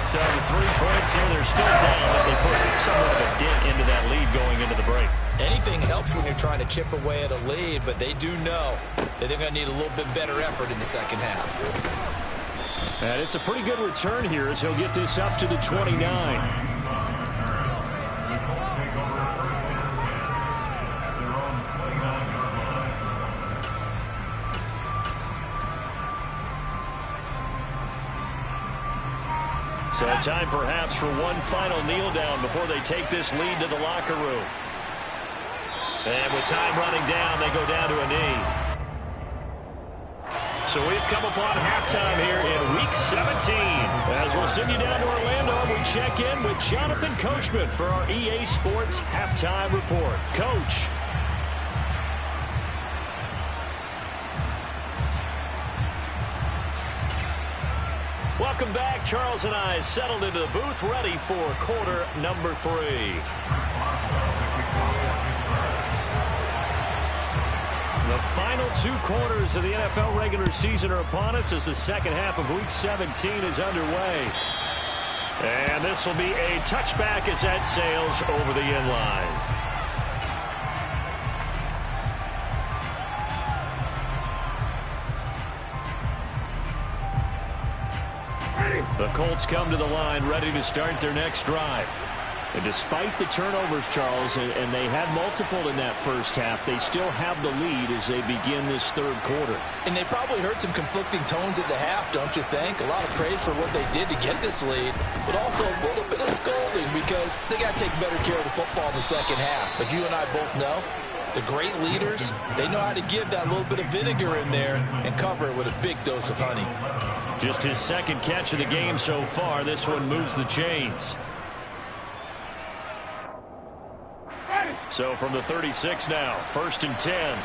[SPEAKER 1] So the 3 points here, they're still down, but they put somewhat of a dent into that lead going into the break.
[SPEAKER 2] Anything helps when you're trying to chip away at a lead, but they do know that they're going to need a little bit better effort in the second half.
[SPEAKER 1] And it's a pretty good return here as he'll get this up to the 29. So time perhaps for one final kneel down before they take this lead to the locker room. And with time running down, they go down to a knee. So we've come upon halftime here in Week 17. As we'll send you down to Orlando, we check in with Jonathan Coachman for our EA Sports Halftime Report. Coach. Welcome back. Charles and I settled into the booth, ready for quarter number 3. The final 2 quarters of the NFL regular season are upon us as the second half of Week 17 is underway. And this will be a touchback as that sails over the end line. The Colts come to the line ready to start their next drive. And despite the turnovers, Charles, and they had multiple in that first half, they still have the lead as they begin this third quarter.
[SPEAKER 2] And they probably heard some conflicting tones at the half, don't you think? A lot of praise for what they did to get this lead, but also a little bit of scolding because they got to take better care of the football in the second half. But you and I both know the great leaders, they know how to give that little bit of vinegar in there and cover it with a big dose of honey.
[SPEAKER 1] Just his second catch of the game so far. This one moves the chains. So from the 36 now, 1st and 10.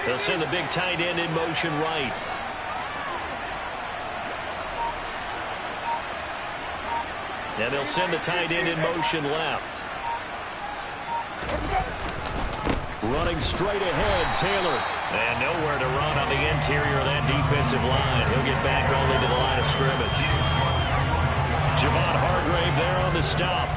[SPEAKER 1] They'll send the big tight end in motion right. And they'll send the tight end in motion left. Running straight ahead, Taylor. And nowhere to run on the interior of that defensive line. He'll get back only to the line of scrimmage. Javon Hargrave there on the stop.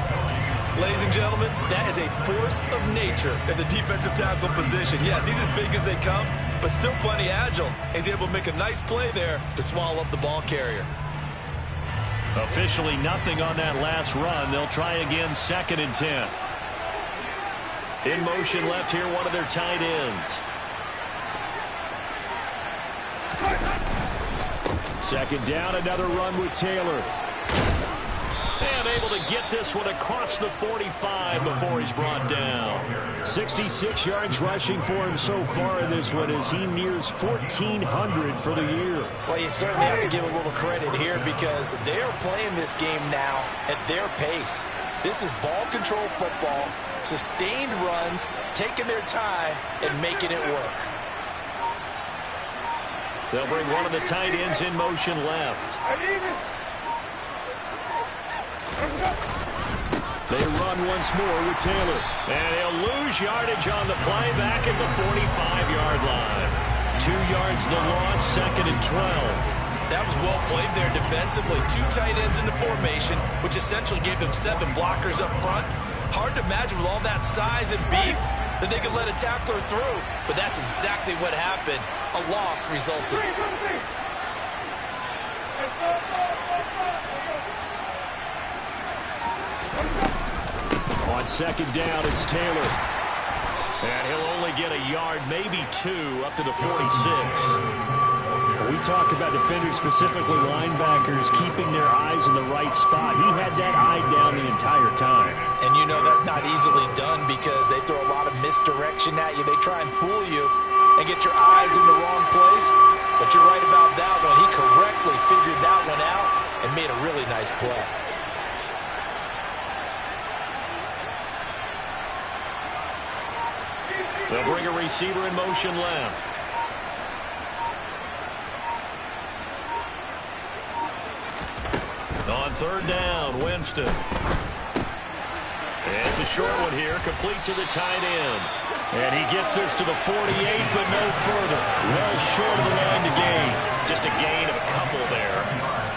[SPEAKER 2] Ladies and gentlemen, that is a force of nature at the defensive tackle position. Yes, he's as big as they come, but still plenty agile. He's able to make a nice play there to swallow up the ball carrier.
[SPEAKER 1] Officially nothing on that last run. They'll try again, 2nd and 10. In motion left here, one of their tight ends. 2nd down, another run with Taylor. And able to get this one across the 45 before he's brought down. 66 yards rushing for him so far in this one as he nears 1,400 for the year.
[SPEAKER 2] Well, you certainly have to give a little credit here because they are playing this game now at their pace. This is ball control football, sustained runs, taking their time and making it work.
[SPEAKER 1] They'll bring one of the tight ends in motion left. They run once more with Taylor. And he'll lose yardage on the play back at the 45-yard line. 2 yards the loss, 2nd and 12.
[SPEAKER 2] That was well played there defensively. 2 tight ends in the formation, which essentially gave them 7 blockers up front. Hard to imagine with all that size and beef that they could let a tackler through. But that's exactly what happened. A loss resulted.
[SPEAKER 1] On 2nd down, it's Taylor. And he'll only get a yard, maybe 2, up to the 46. We talk about defenders, specifically linebackers, keeping their eyes in the right spot. He had that eye down the entire time.
[SPEAKER 2] And you know that's not easily done because they throw a lot of misdirection at you. They try and fool you and get your eyes in the wrong place. But you're right about that one. He correctly figured that one out and made a really nice play.
[SPEAKER 1] They'll bring a receiver in motion left. On 3rd down, Winston. It's a short one here, complete to the tight end. And he gets this to the 48, but no further. Well short of the line to gain. Just a gain of a couple there.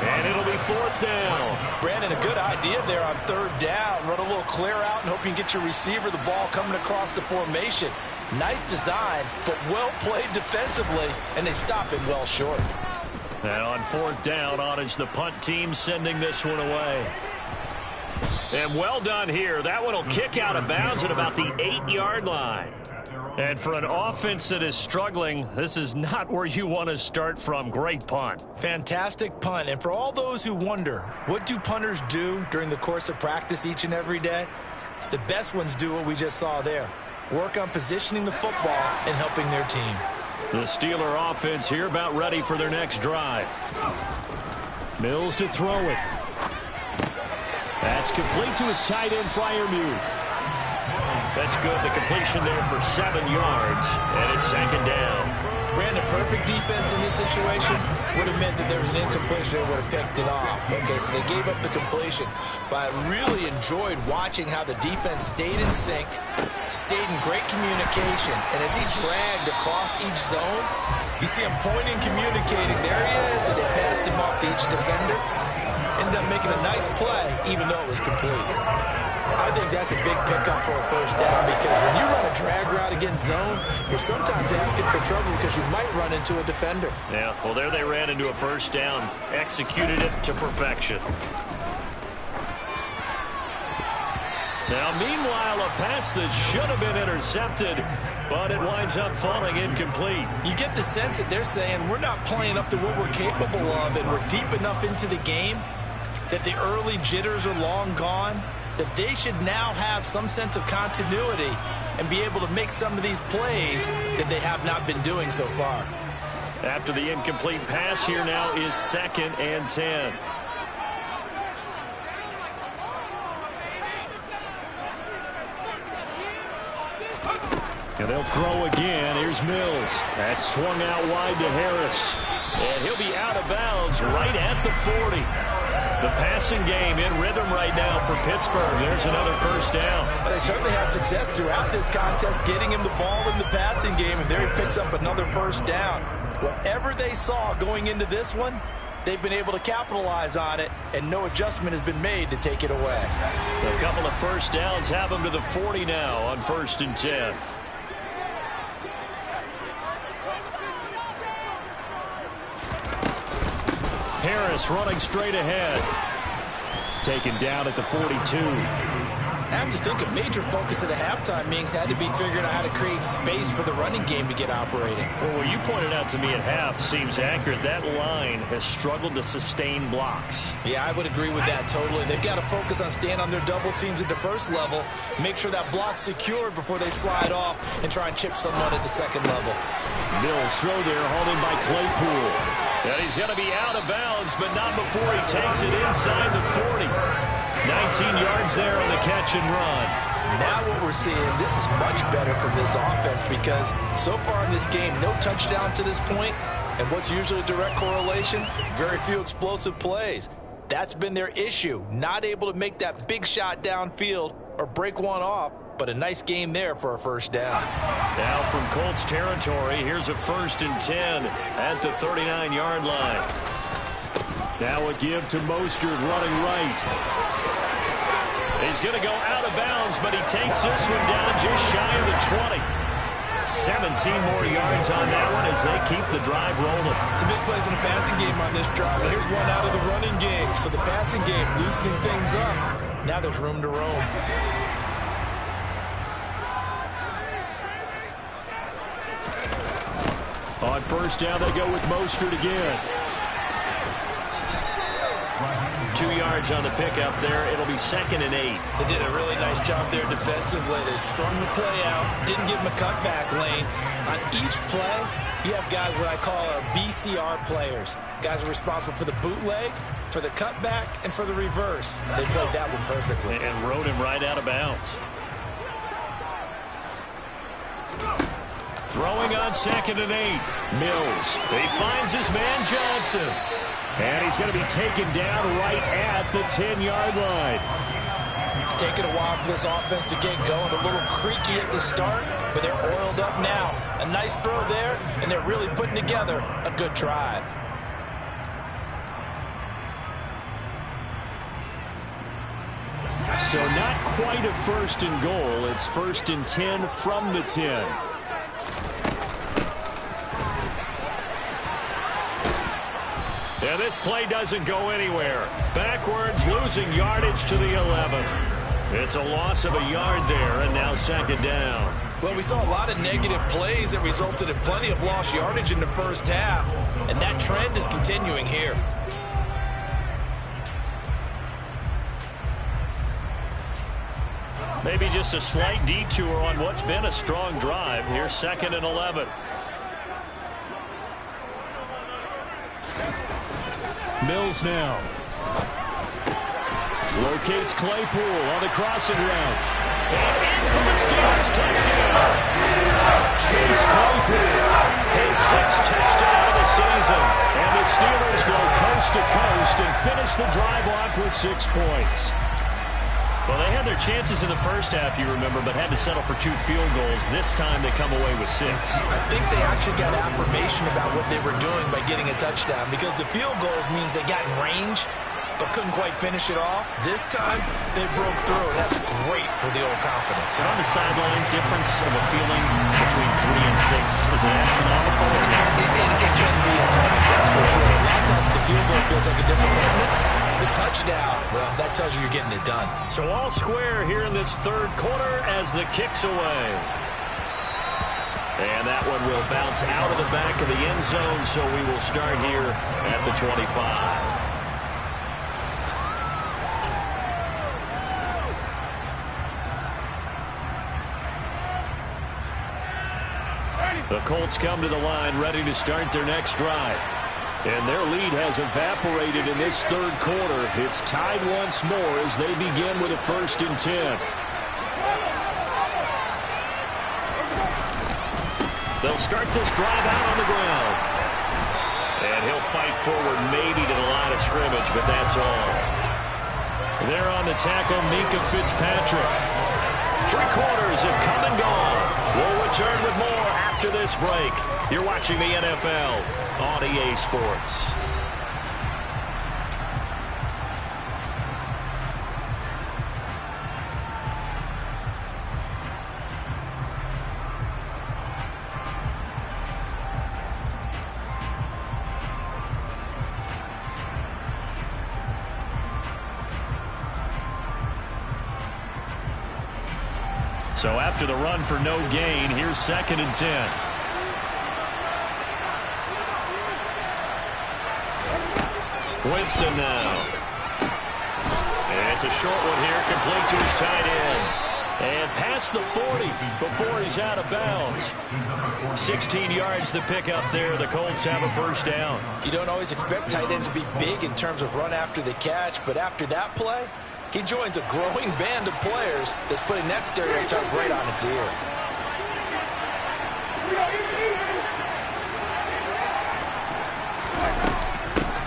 [SPEAKER 1] And it'll be 4th down.
[SPEAKER 2] Brandon, a good idea there on 3rd down. Run a little clear out and hope you can get your receiver the ball coming across the formation. Nice design, but well played defensively, and they stop him well short.
[SPEAKER 1] And on 4th down, on is the punt team sending this one away. And well done here. That one will kick out of bounds at about the 8-yard line. And for an offense that is struggling, this is not where you want to start from. Great punt.
[SPEAKER 2] Fantastic punt. And for all those who wonder, what do punters do during the course of practice each and every day? The best ones do what we just saw there. Work on positioning the football and helping their team.
[SPEAKER 1] The Steeler offense here about ready for their next drive. Mills to throw it. That's complete to his tight end, Freiermuth. That's good. The completion there for 7 yards, and it's 2nd down.
[SPEAKER 2] Brandon, perfect defense in this situation would have meant that there was an incompletion and would have picked it off. Okay, so they gave up the completion. But I really enjoyed watching how the defense stayed in sync, stayed in great communication, and as he dragged across each zone, you see him pointing, communicating. There he is, and they passed him off to each defender. Ended up making a nice play, even though it was complete. I think that's a big pickup for a first down because when you run a drag route against zone, you're sometimes asking for trouble because you might run into a defender.
[SPEAKER 1] Yeah, well, there they ran into a first down. Executed it to perfection. Now, meanwhile, a pass that should have been intercepted, but it winds up falling incomplete.
[SPEAKER 2] You get the sense that they're saying we're not playing up to what we're capable of, and we're deep enough into the game that the early jitters are long gone, that they should now have some sense of continuity and be able to make some of these plays that they have not been doing so far.
[SPEAKER 1] After the incomplete pass, here now is 2nd and 10. And they'll throw again. Here's Mills. That's swung out wide to Harris. And he'll be out of bounds right at the 40. The passing game in rhythm right now for Pittsburgh. There's another first down.
[SPEAKER 2] They certainly had success throughout this contest getting him the ball in the passing game, and there he picks up another first down. Whatever they saw going into this one, they've been able to capitalize on it, and no adjustment has been made to take it away.
[SPEAKER 1] A couple of first downs have them to the 40 now on 1st and 10. Harris running straight ahead. Taken down at the 42.
[SPEAKER 2] I have to think a major focus of the halftime meetings had to be figuring out how to create space for the running game to get operating.
[SPEAKER 1] Well, what you pointed out to me at half seems accurate. That line has struggled to sustain blocks.
[SPEAKER 2] Yeah, I would agree with that totally. They've got to focus on staying on their double teams at the first level, make sure that block's secured before they slide off and try and chip someone at the second level.
[SPEAKER 1] Mills throw there, hauled in by Claypool. And he's going to be out of bounds, but not before he takes it inside the 40. 19 yards there on the catch and run.
[SPEAKER 2] Now what we're seeing, this is much better from this offense because so far in this game, no touchdown to this point, and what's usually a direct correlation, very few explosive plays. That's been their issue, not able to make that big shot downfield or break one off, but a nice game there for a first down.
[SPEAKER 1] Now from Colts territory, here's a 1st and 10 at the 39-yard line. Now a give to Mostert running right. He's going to go out of bounds, but he takes this one down just shy of the 20. 17 more yards on that one as they keep the drive rolling.
[SPEAKER 2] Some big plays in the passing game on this drive. And here's one out of the running game. So the passing game loosening things up. Now there's room to roam.
[SPEAKER 1] On first down, they go with Mostert again. 2 yards on the pickup there. It'll be 2nd and 8.
[SPEAKER 2] They did a really nice job there defensively. They strung the play out, didn't give him a cutback lane. On each play, you have guys what I call our BCR players. Guys are responsible for the bootleg, for the cutback, and for the reverse. They played that one perfectly.
[SPEAKER 1] And rode him right out of bounds. Throwing on 2nd and 8. Mills. He finds his man Johnson. And he's going to be taken down right at the 10-yard line.
[SPEAKER 2] It's taken a while for this offense to get going. A little creaky at the start, but they're oiled up now. A nice throw there, and they're really putting together a good drive.
[SPEAKER 1] So not quite a 1st and goal. It's 1st and 10 from the 10. Yeah, this play doesn't go anywhere. Backwards, losing yardage to the 11. It's a loss of a yard there, and now 2nd down.
[SPEAKER 2] Well, we saw a lot of negative plays that resulted in plenty of lost yardage in the first half, and that trend is continuing here.
[SPEAKER 1] Maybe just a slight detour on what's been a strong drive. Here's 2nd and 11. Mills now. Locates Claypool on the crossing route. And in for the Steelers touchdown. Chase Claypool. His 6th touchdown of the season. And the Steelers go coast to coast and finish the drive off with 6 points. Well, they had their chances in the first half, you remember, but had to settle for 2 field goals. This time they come away with 6.
[SPEAKER 2] I think they actually got affirmation about what they were doing by getting a touchdown because the field goals means they got in range. but couldn't quite finish it off. This time, they broke through, and that's great for the old confidence.
[SPEAKER 1] But on the sideline, difference of a feeling between 3 and 6 is it astronomical?
[SPEAKER 2] It can be at times, that's for sure. A lot of times the field goal feels like a disappointment. The touchdown, well, that tells you you're getting it done.
[SPEAKER 1] So all square here in this third quarter as the kick's away. And that one will bounce out of the back of the end zone, so we will start here at the 25. The Colts come to the line ready to start their next drive. And their lead has evaporated in this third quarter. It's tied once more as they begin with a 1st and 10. They'll start this drive out on the ground. And he'll fight forward maybe to the line of scrimmage, but that's all. There on the tackle, Minkah Fitzpatrick. 3 quarters have come and gone. We'll return with more after this break. You're watching the NFL on EA Sports. So after the run for no gain, here's 2nd and 10. Winston now. And it's a short one here, complete to his tight end. And past the 40 before he's out of bounds. 16 yards to pick up there. The Colts have a 1st down.
[SPEAKER 2] You don't always expect tight ends to be big in terms of run after the catch, but after that play, he joins a growing band of players that's putting that stereotype right on its ear.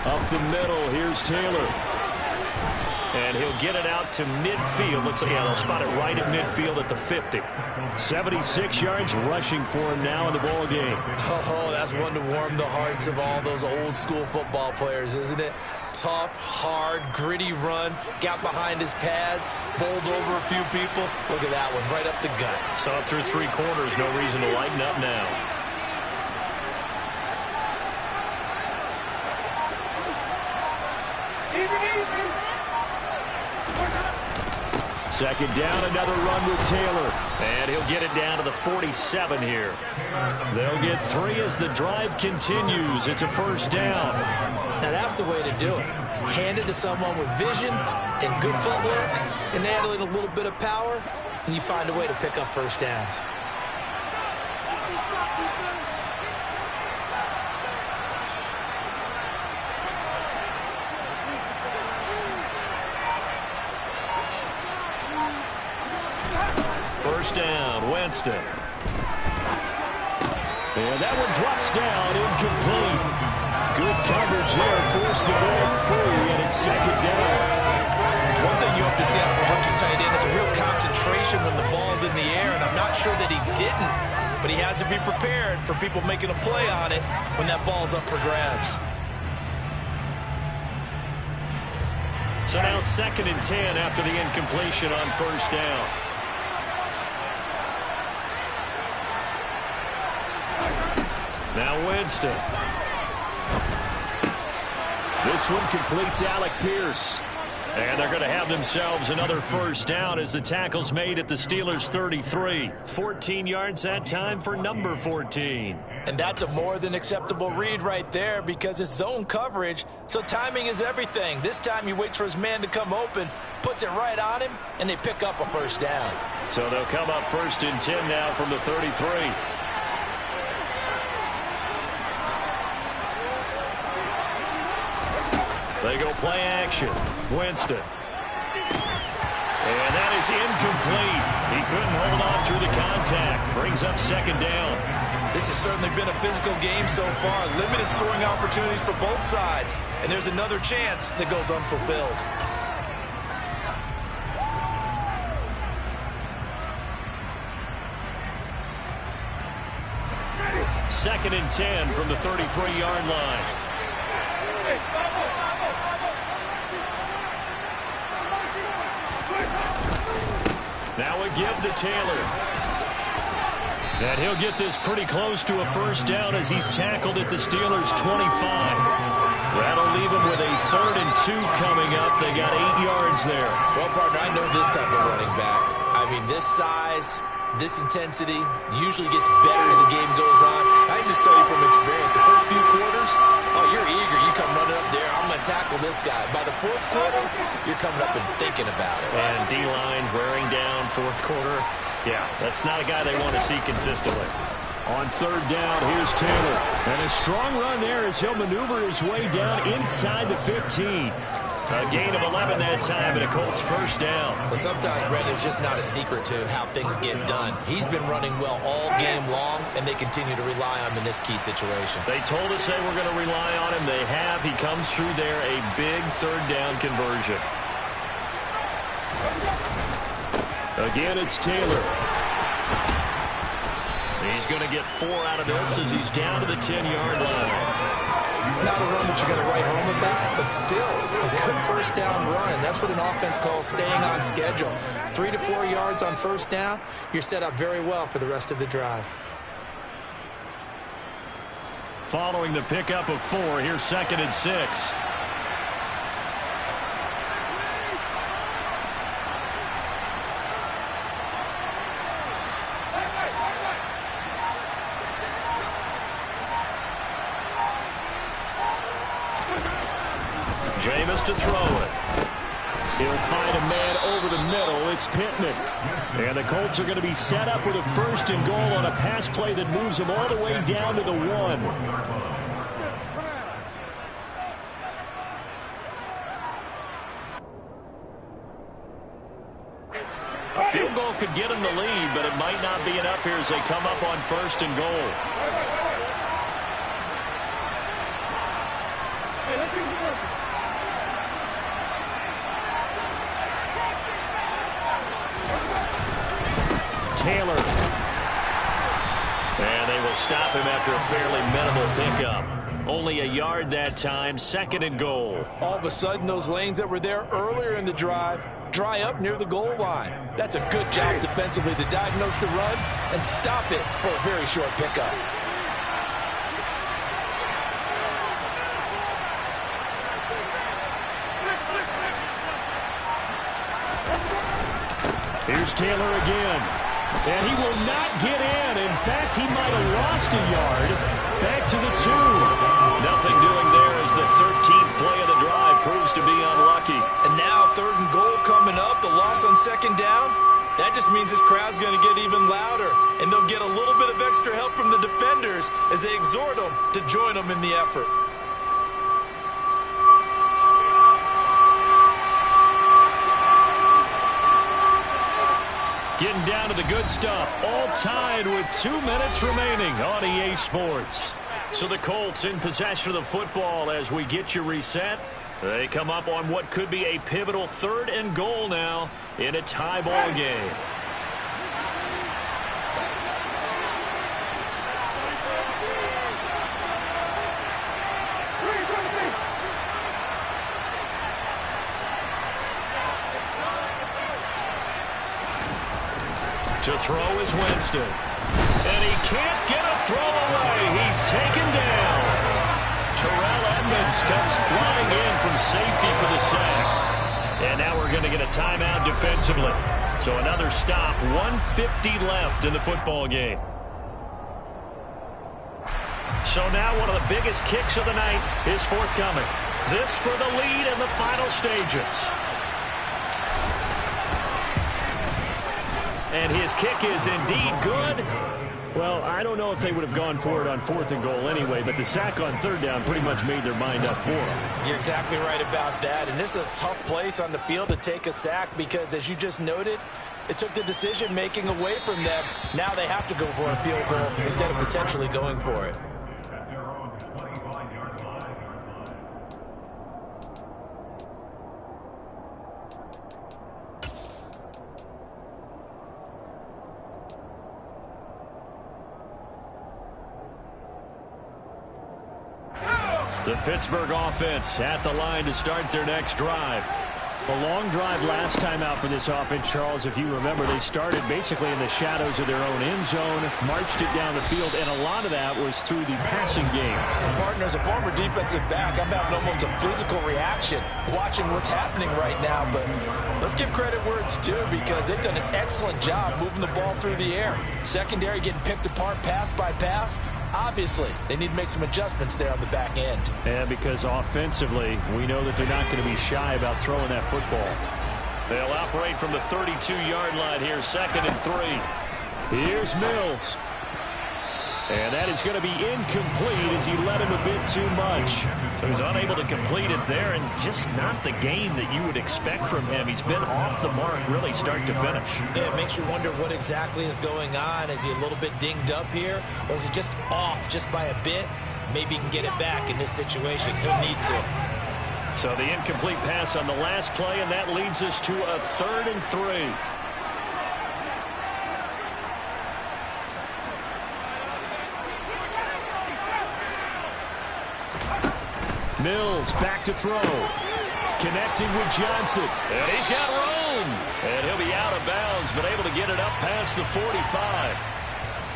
[SPEAKER 1] Up the middle, here's Taylor. And he'll get it out to midfield. Let's see, yeah, they'll spot it right at midfield at the 50. 76 yards rushing for him now in the ball game.
[SPEAKER 2] Oh, that's one to warm the hearts of all those old school football players, isn't it? Tough, hard, gritty run, got behind his pads, bowled over a few people. Look at that one, right up the gut.
[SPEAKER 1] So up through 3 quarters, no reason to lighten up now. Second down, another run with Taylor. And he'll get it down to the 47 here. They'll get 3 as the drive continues. It's a 1st down.
[SPEAKER 2] Now that's the way to do it. Hand it to someone with vision and good footwork, and add in a little bit of power, and you find a way to pick up 1st downs.
[SPEAKER 1] First down, Winston. And that one drops down, incomplete. Good coverage there, forced the ball free, and it's 2nd down.
[SPEAKER 2] One thing you hope to see out of a rookie tight end is a real concentration when the ball's in the air, and I'm not sure that he didn't, but he has to be prepared for people making a play on it when that ball's up for grabs.
[SPEAKER 1] So now 2nd and 10 after the incompletion on 1st down. Now Winston. This one completes Alec Pierce. And they're going to have themselves another 1st down as the tackle's made at the Steelers' 33. 14 yards that time for number 14.
[SPEAKER 2] And that's a more than acceptable read right there because it's zone coverage, so timing is everything. This time he waits for his man to come open, puts it right on him, and they pick up a 1st down.
[SPEAKER 1] So they'll come up 1st and 10 now from the 33. They go play action. Winston. And that is incomplete. He couldn't hold on through the contact. Brings up 2nd down.
[SPEAKER 2] This has certainly been a physical game so far. Limited scoring opportunities for both sides. And there's another chance that goes unfulfilled.
[SPEAKER 1] 2nd and 10 from the 33-yard line. Now a give to Taylor. And he'll get this pretty close to a first down as he's tackled at the Steelers' 25. That'll leave him with a 3rd and 2 coming up. They got 8 yards there.
[SPEAKER 2] Well, partner, I know this type of running back. I mean, this size, this intensity usually gets better as the game goes on. I just tell you from experience, the first few quarters, oh, you're eager. You come running up there, I'm going to tackle this guy. By the 4th quarter, you're coming up and thinking about it.
[SPEAKER 1] And D-line wearing down 4th quarter. Yeah, that's not a guy they want to see consistently. On 3rd down, here's Taylor. And a strong run there as he'll maneuver his way down inside the 15. A gain of 11 that time and a Colts first down.
[SPEAKER 2] Well, sometimes, Brent, there's just not a secret to how things get done. He's been running well all game long, and they continue to rely on him in this key situation.
[SPEAKER 1] They told us they were going to rely on him. They have. He comes through there, a big 3rd down conversion. Again, it's Taylor. He's going to get 4 out of this as he's down to the 10-yard line.
[SPEAKER 2] Not a run that you're going to write home about, but still a good first down run. That's what an offense calls staying on schedule. 3 to 4 yards on first down, you're set up very well for the rest of the drive.
[SPEAKER 1] Following the pickup of 4, here's 2nd and 6. Jameis to throw it. He'll find a man over the middle. It's Pittman. And the Colts are going to be set up with a 1st and goal on a pass play that moves them all the way down to the 1. A field goal could get them the lead, but it might not be enough here as they come up on 1st and goal. Taylor. And they will stop him after a fairly minimal pickup. Only a yard that time, 2nd and goal.
[SPEAKER 2] All of a sudden, those lanes that were there earlier in the drive dry up near the goal line. That's a good job defensively to diagnose the run and stop it for a very short pickup.
[SPEAKER 1] Here's Taylor again. And he will not get in. In fact, he might have lost a yard. Back to the 2. Nothing doing there as the 13th play of the drive proves to be unlucky.
[SPEAKER 2] And now 3rd and goal coming up. The loss on 2nd down. That just means this crowd's going to get even louder. And they'll get a little bit of extra help from the defenders as they exhort them to join them in the effort.
[SPEAKER 1] Getting down to the good stuff. All tied with 2 minutes remaining on EA Sports. So the Colts in possession of the football as we get you reset. They come up on what could be a pivotal 3rd and goal now in a tie ball game. To throw is Winston. And he can't get a throw away. He's taken down. Terrell Edmonds comes flying in from safety for the sack. And now we're going to get a timeout defensively. So another stop, 1:50 left in the football game. So now one of the biggest kicks of the night is forthcoming. This for the lead in the final stages. And his kick is indeed good. Well, I don't know if they would have gone for it on 4th and goal anyway, but the sack on 3rd down pretty much made their mind up for them.
[SPEAKER 2] You're exactly right about that. And this is a tough place on the field to take a sack because, as you just noted, it took the decision-making away from them. Now they have to go for a field goal instead of potentially going for it.
[SPEAKER 3] At their own 25-yard line.
[SPEAKER 1] The Pittsburgh offense at the line to start their next drive. A long drive last time out for this offense, Charles. If you remember, they started basically in the shadows of their own end zone, marched it down the field, and a lot of that was through the passing game.
[SPEAKER 2] Partner, as a former defensive back, I'm having almost a physical reaction watching what's happening right now. But let's give credit where it's due, because they've done an excellent job moving the ball through the air. Secondary getting picked apart pass by pass. Obviously, they need to make some adjustments there on the back end.
[SPEAKER 1] And because offensively, we know that they're not going to be shy about throwing that football. They'll operate from the 32-yard line here, 2nd and 3. Here's Mills. And that is going to be incomplete as he led him a bit too much. So he's unable to complete it there, and just not the game that you would expect from him. He's been off the mark really start to finish.
[SPEAKER 2] Yeah, it makes you wonder what exactly is going on. Is he a little bit dinged up here, or is he just off just by a bit? Maybe he can get it back in this situation. He'll need to.
[SPEAKER 1] So the incomplete pass on the last play, and that leads us to a 3rd and 3. Mills back to throw. Connecting with Johnson. And he's got room. And he'll be out of bounds, but able to get it up past the 45.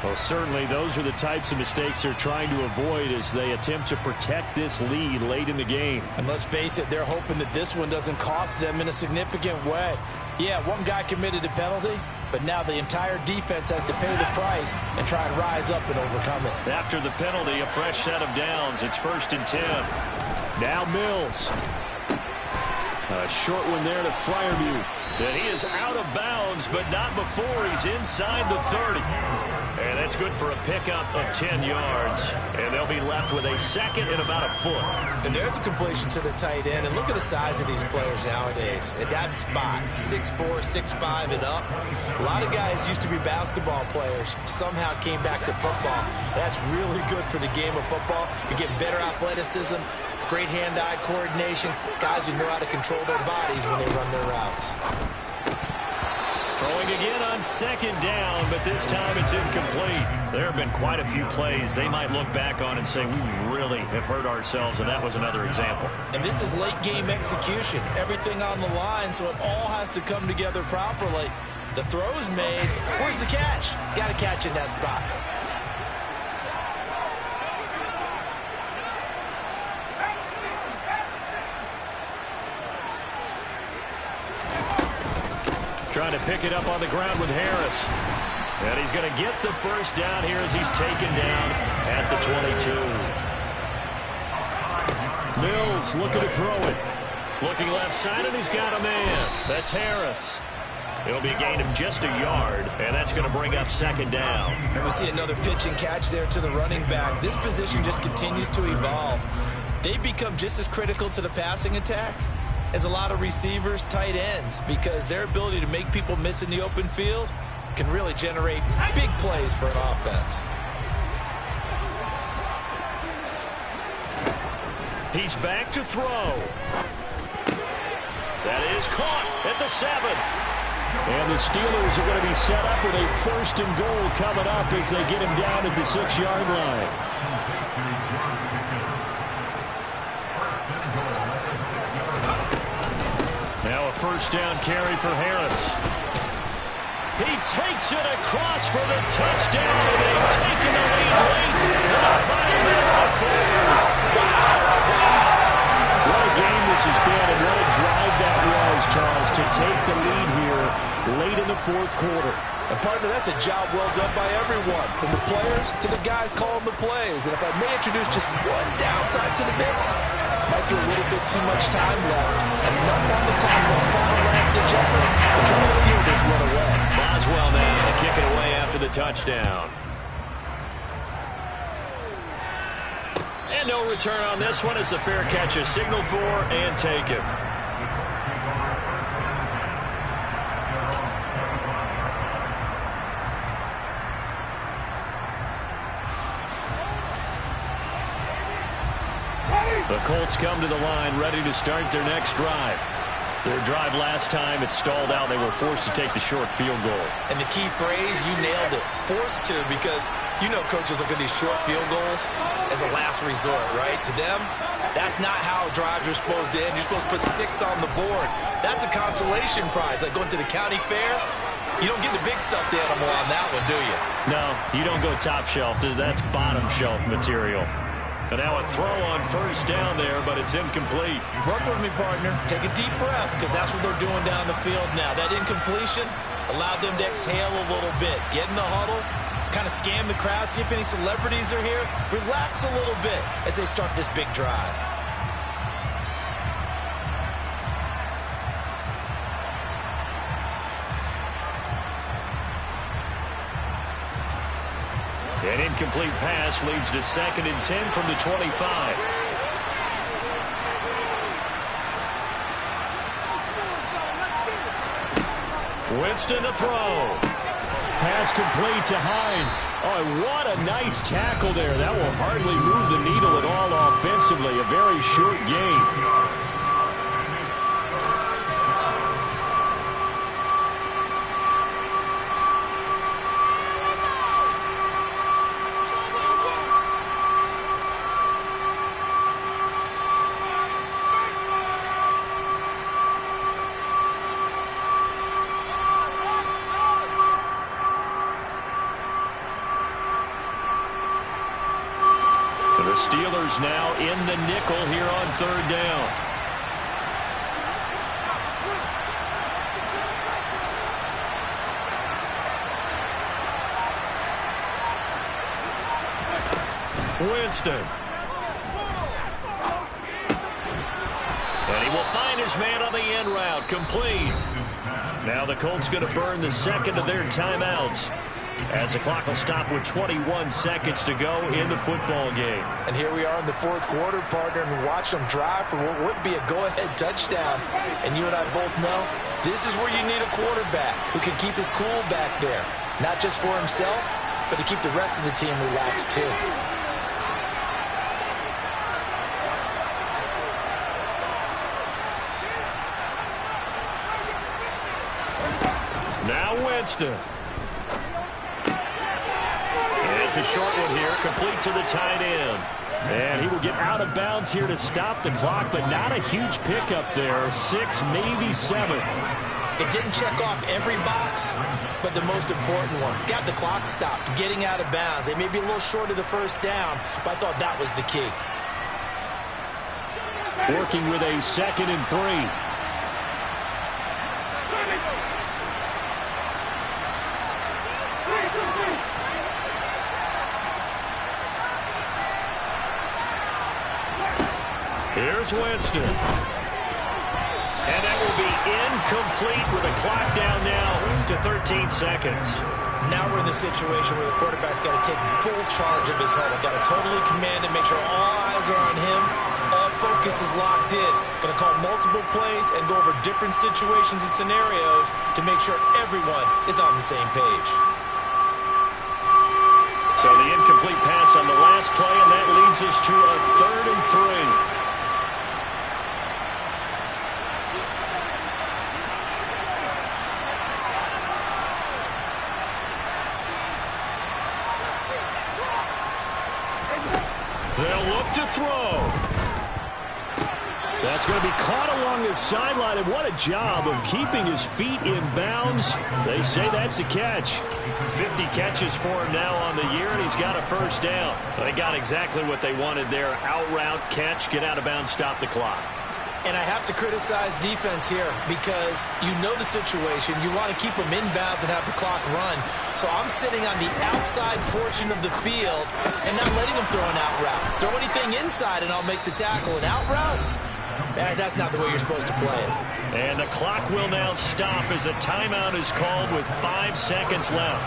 [SPEAKER 1] Well, certainly those are the types of mistakes they're trying to avoid as they attempt to protect this lead late in the game.
[SPEAKER 2] And let's face it, they're hoping that this one doesn't cost them in a significant way. Yeah, one guy committed a penalty, but now the entire defense has to pay the price and try and rise up and overcome it.
[SPEAKER 1] After the penalty, a fresh set of downs. It's 1st and 10. Now Mills. A short one there to Freiermuth. And he is out of bounds, but not before he's inside the 30. And that's good for a pickup of 10 yards. And they'll be left with a 2nd and about a foot.
[SPEAKER 2] And there's a completion to the tight end. And look at the size of these players nowadays. At that spot, 6'4", 6'5", and up. A lot of guys used to be basketball players, somehow came back to football. That's really good for the game of football. You're getting better athleticism, great hand-eye coordination, guys who know how to control their bodies when they run their routes.
[SPEAKER 1] Throwing again on 2nd down, but this time it's incomplete. There have been quite a few plays they might look back on and say, we really have hurt ourselves, and that was another example.
[SPEAKER 2] And this is late-game execution. Everything on the line, so it all has to come together properly. The throw's made. Where's the catch? Got to catch in that spot.
[SPEAKER 1] Trying to pick it up on the ground with Harris. And he's going to get the 1st down here as he's taken down at the 22. Mills looking to throw it. Looking left side, and he's got a man. That's Harris. It'll be a gain of just a yard, and that's going to bring up 2nd down.
[SPEAKER 2] And we see another pitch and catch there to the running back. This position just continues to evolve. They become just as critical to the passing attack as a lot of receivers, tight ends, because their ability to make people miss in the open field can really generate big plays for an offense.
[SPEAKER 1] He's back to throw. That is caught at the 7. And the Steelers are going to be set up with a 1st and goal coming up as they get him down at the 6-yard line. Now a 1st down carry for Harris. He takes it across for the touchdown, and they've taken the lead late in the final minute of the 4th. What a game this has been, and what a drive that was, Charles, to take the lead here late in the 4th quarter.
[SPEAKER 2] And partner, that's a job well done by everyone, from the players to the guys calling the plays. And if I may introduce just one downside to the mix, might be a little bit too much time left. And enough on the clock for a final last-ditch effort to try to steal this one away.
[SPEAKER 1] Boswell now to kick it away after the touchdown. And no return on this one as the fair catch is signaled for and taken. The Colts come to the line ready to start their next drive. Their drive last time, it stalled out. They were forced to take the short field goal.
[SPEAKER 2] And the key phrase, you nailed it, forced to, because you know coaches look at these short field goals as a last resort, right? To them, that's not how drives are supposed to end. You're supposed to put 6 on the board. That's a consolation prize, like going to the county fair. You don't get the big stuffed animal on that one, do you?
[SPEAKER 1] No, you don't go top shelf. That's bottom shelf material. And now a throw on first down there, but it's incomplete.
[SPEAKER 2] Work with me, partner. Take a deep breath, because that's what they're doing down the field now. That incompletion allowed them to exhale a little bit. Get in the huddle, kind of scan the crowd, see if any celebrities are here. Relax a little bit as they start this big drive.
[SPEAKER 1] An incomplete pass leads to 2nd and 10 from the 25. Winston to throw. Pass complete to Hines. Oh, what a nice tackle there. That will hardly move the needle at all offensively. A very short game. The Steelers now in the nickel here on 3rd down. Winston. And he will find his man on the end route. Complete. Now the Colts going to burn the 2nd of their timeouts, as the clock will stop with 21 seconds to go in the football game.
[SPEAKER 2] And here we are in the 4th quarter, partner, and watch them drive for what would be a go-ahead touchdown. And you and I both know this is where you need a quarterback who can keep his cool back there. Not just for himself, but to keep the rest of the team relaxed too.
[SPEAKER 1] Now Winston. It's a short one here, complete to the tight end. And he will get out of bounds here to stop the clock, but not a huge pickup there. 6, maybe 7.
[SPEAKER 2] It didn't check off every box, but the most important one. Got the clock stopped, getting out of bounds. They may be a little short of the first down, but I thought that was the key.
[SPEAKER 1] Working with a 2nd and 3. Here's Winston. And that will be incomplete with a clock down now to 13 seconds.
[SPEAKER 2] Now we're in the situation where the quarterback's got to take full charge of his huddle. Got to totally command it, make sure all eyes are on him. All focus is locked in. Going to call multiple plays and go over different situations and scenarios to make sure everyone is on the same page.
[SPEAKER 1] So the incomplete pass on the last play, and that leads us to a 3rd and 3. They'll look to throw. That's going to be caught along the sideline, and what a job of keeping his feet in bounds. They say that's a catch. 50 catches for him now on the year, and he's got a first down. They got exactly what they wanted there. Out route, catch, get out of bounds, stop the clock.
[SPEAKER 2] And I have to criticize defense here because you know the situation. You want to keep them inbounds and have the clock run. So I'm sitting on the outside portion of the field and not letting them throw an out route. Throw anything inside and I'll make the tackle. An out route? That's not the way you're supposed to play it.
[SPEAKER 1] And the clock will now stop as a timeout is called with 5 seconds left.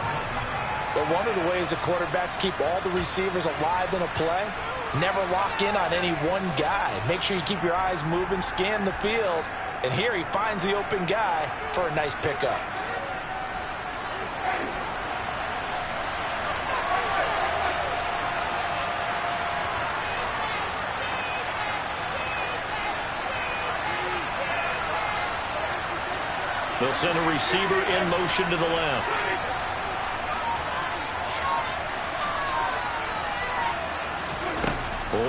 [SPEAKER 2] But one of the ways the quarterbacks keep all the receivers alive in a play, never lock in on any one guy. Make sure you keep your eyes moving, scan the field. And here he finds the open guy for a nice pickup.
[SPEAKER 1] They'll send a receiver in motion to the left.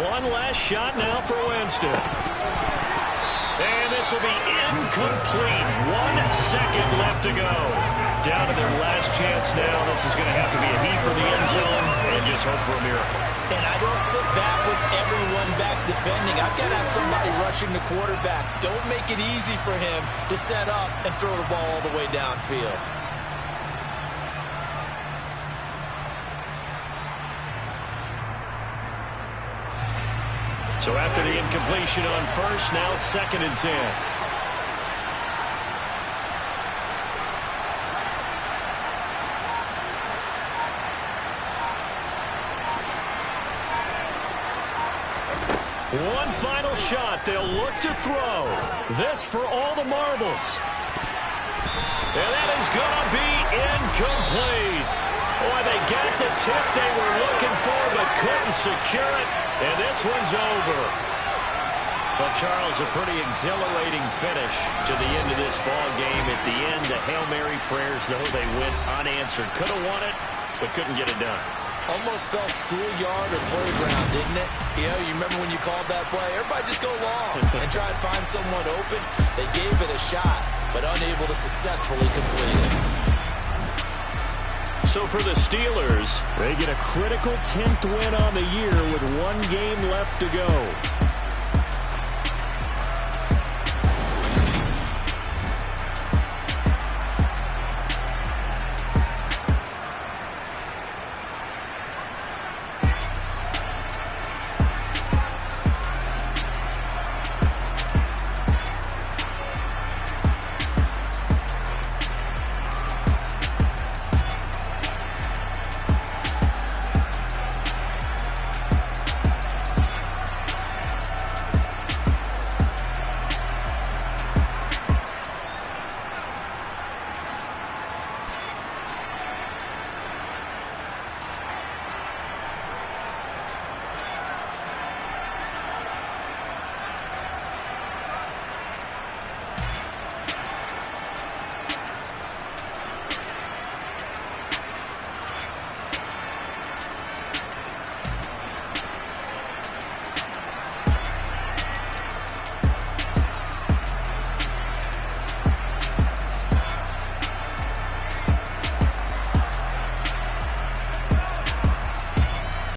[SPEAKER 1] One last shot now for Winston. And this will be incomplete. 1 second left to go. Down to their last chance now. This is going to have to be a heave for the end zone and just hope for a miracle.
[SPEAKER 2] And I don't sit back with everyone back defending. I've got to have somebody rushing the quarterback. Don't make it easy for him to set up and throw the ball all the way downfield.
[SPEAKER 1] So after the incompletion on first, now 2nd and 10. One final shot. They'll look to throw. This for all the marbles. And that is going to be incomplete. Boy, they got the tip they were looking for, but couldn't secure it. And this one's over. Well, Charles, a pretty exhilarating finish to the end of this ball game. At the end, the Hail Mary prayers, though, they went unanswered. Could have won it, but couldn't get it done.
[SPEAKER 2] Almost felt schoolyard or playground, didn't it? You know, you remember when you called that play? Everybody just go long and try and find someone open. They gave it a shot, but unable to successfully complete it.
[SPEAKER 1] So for the Steelers, they get a critical 10th win on the year with 1 game left to go.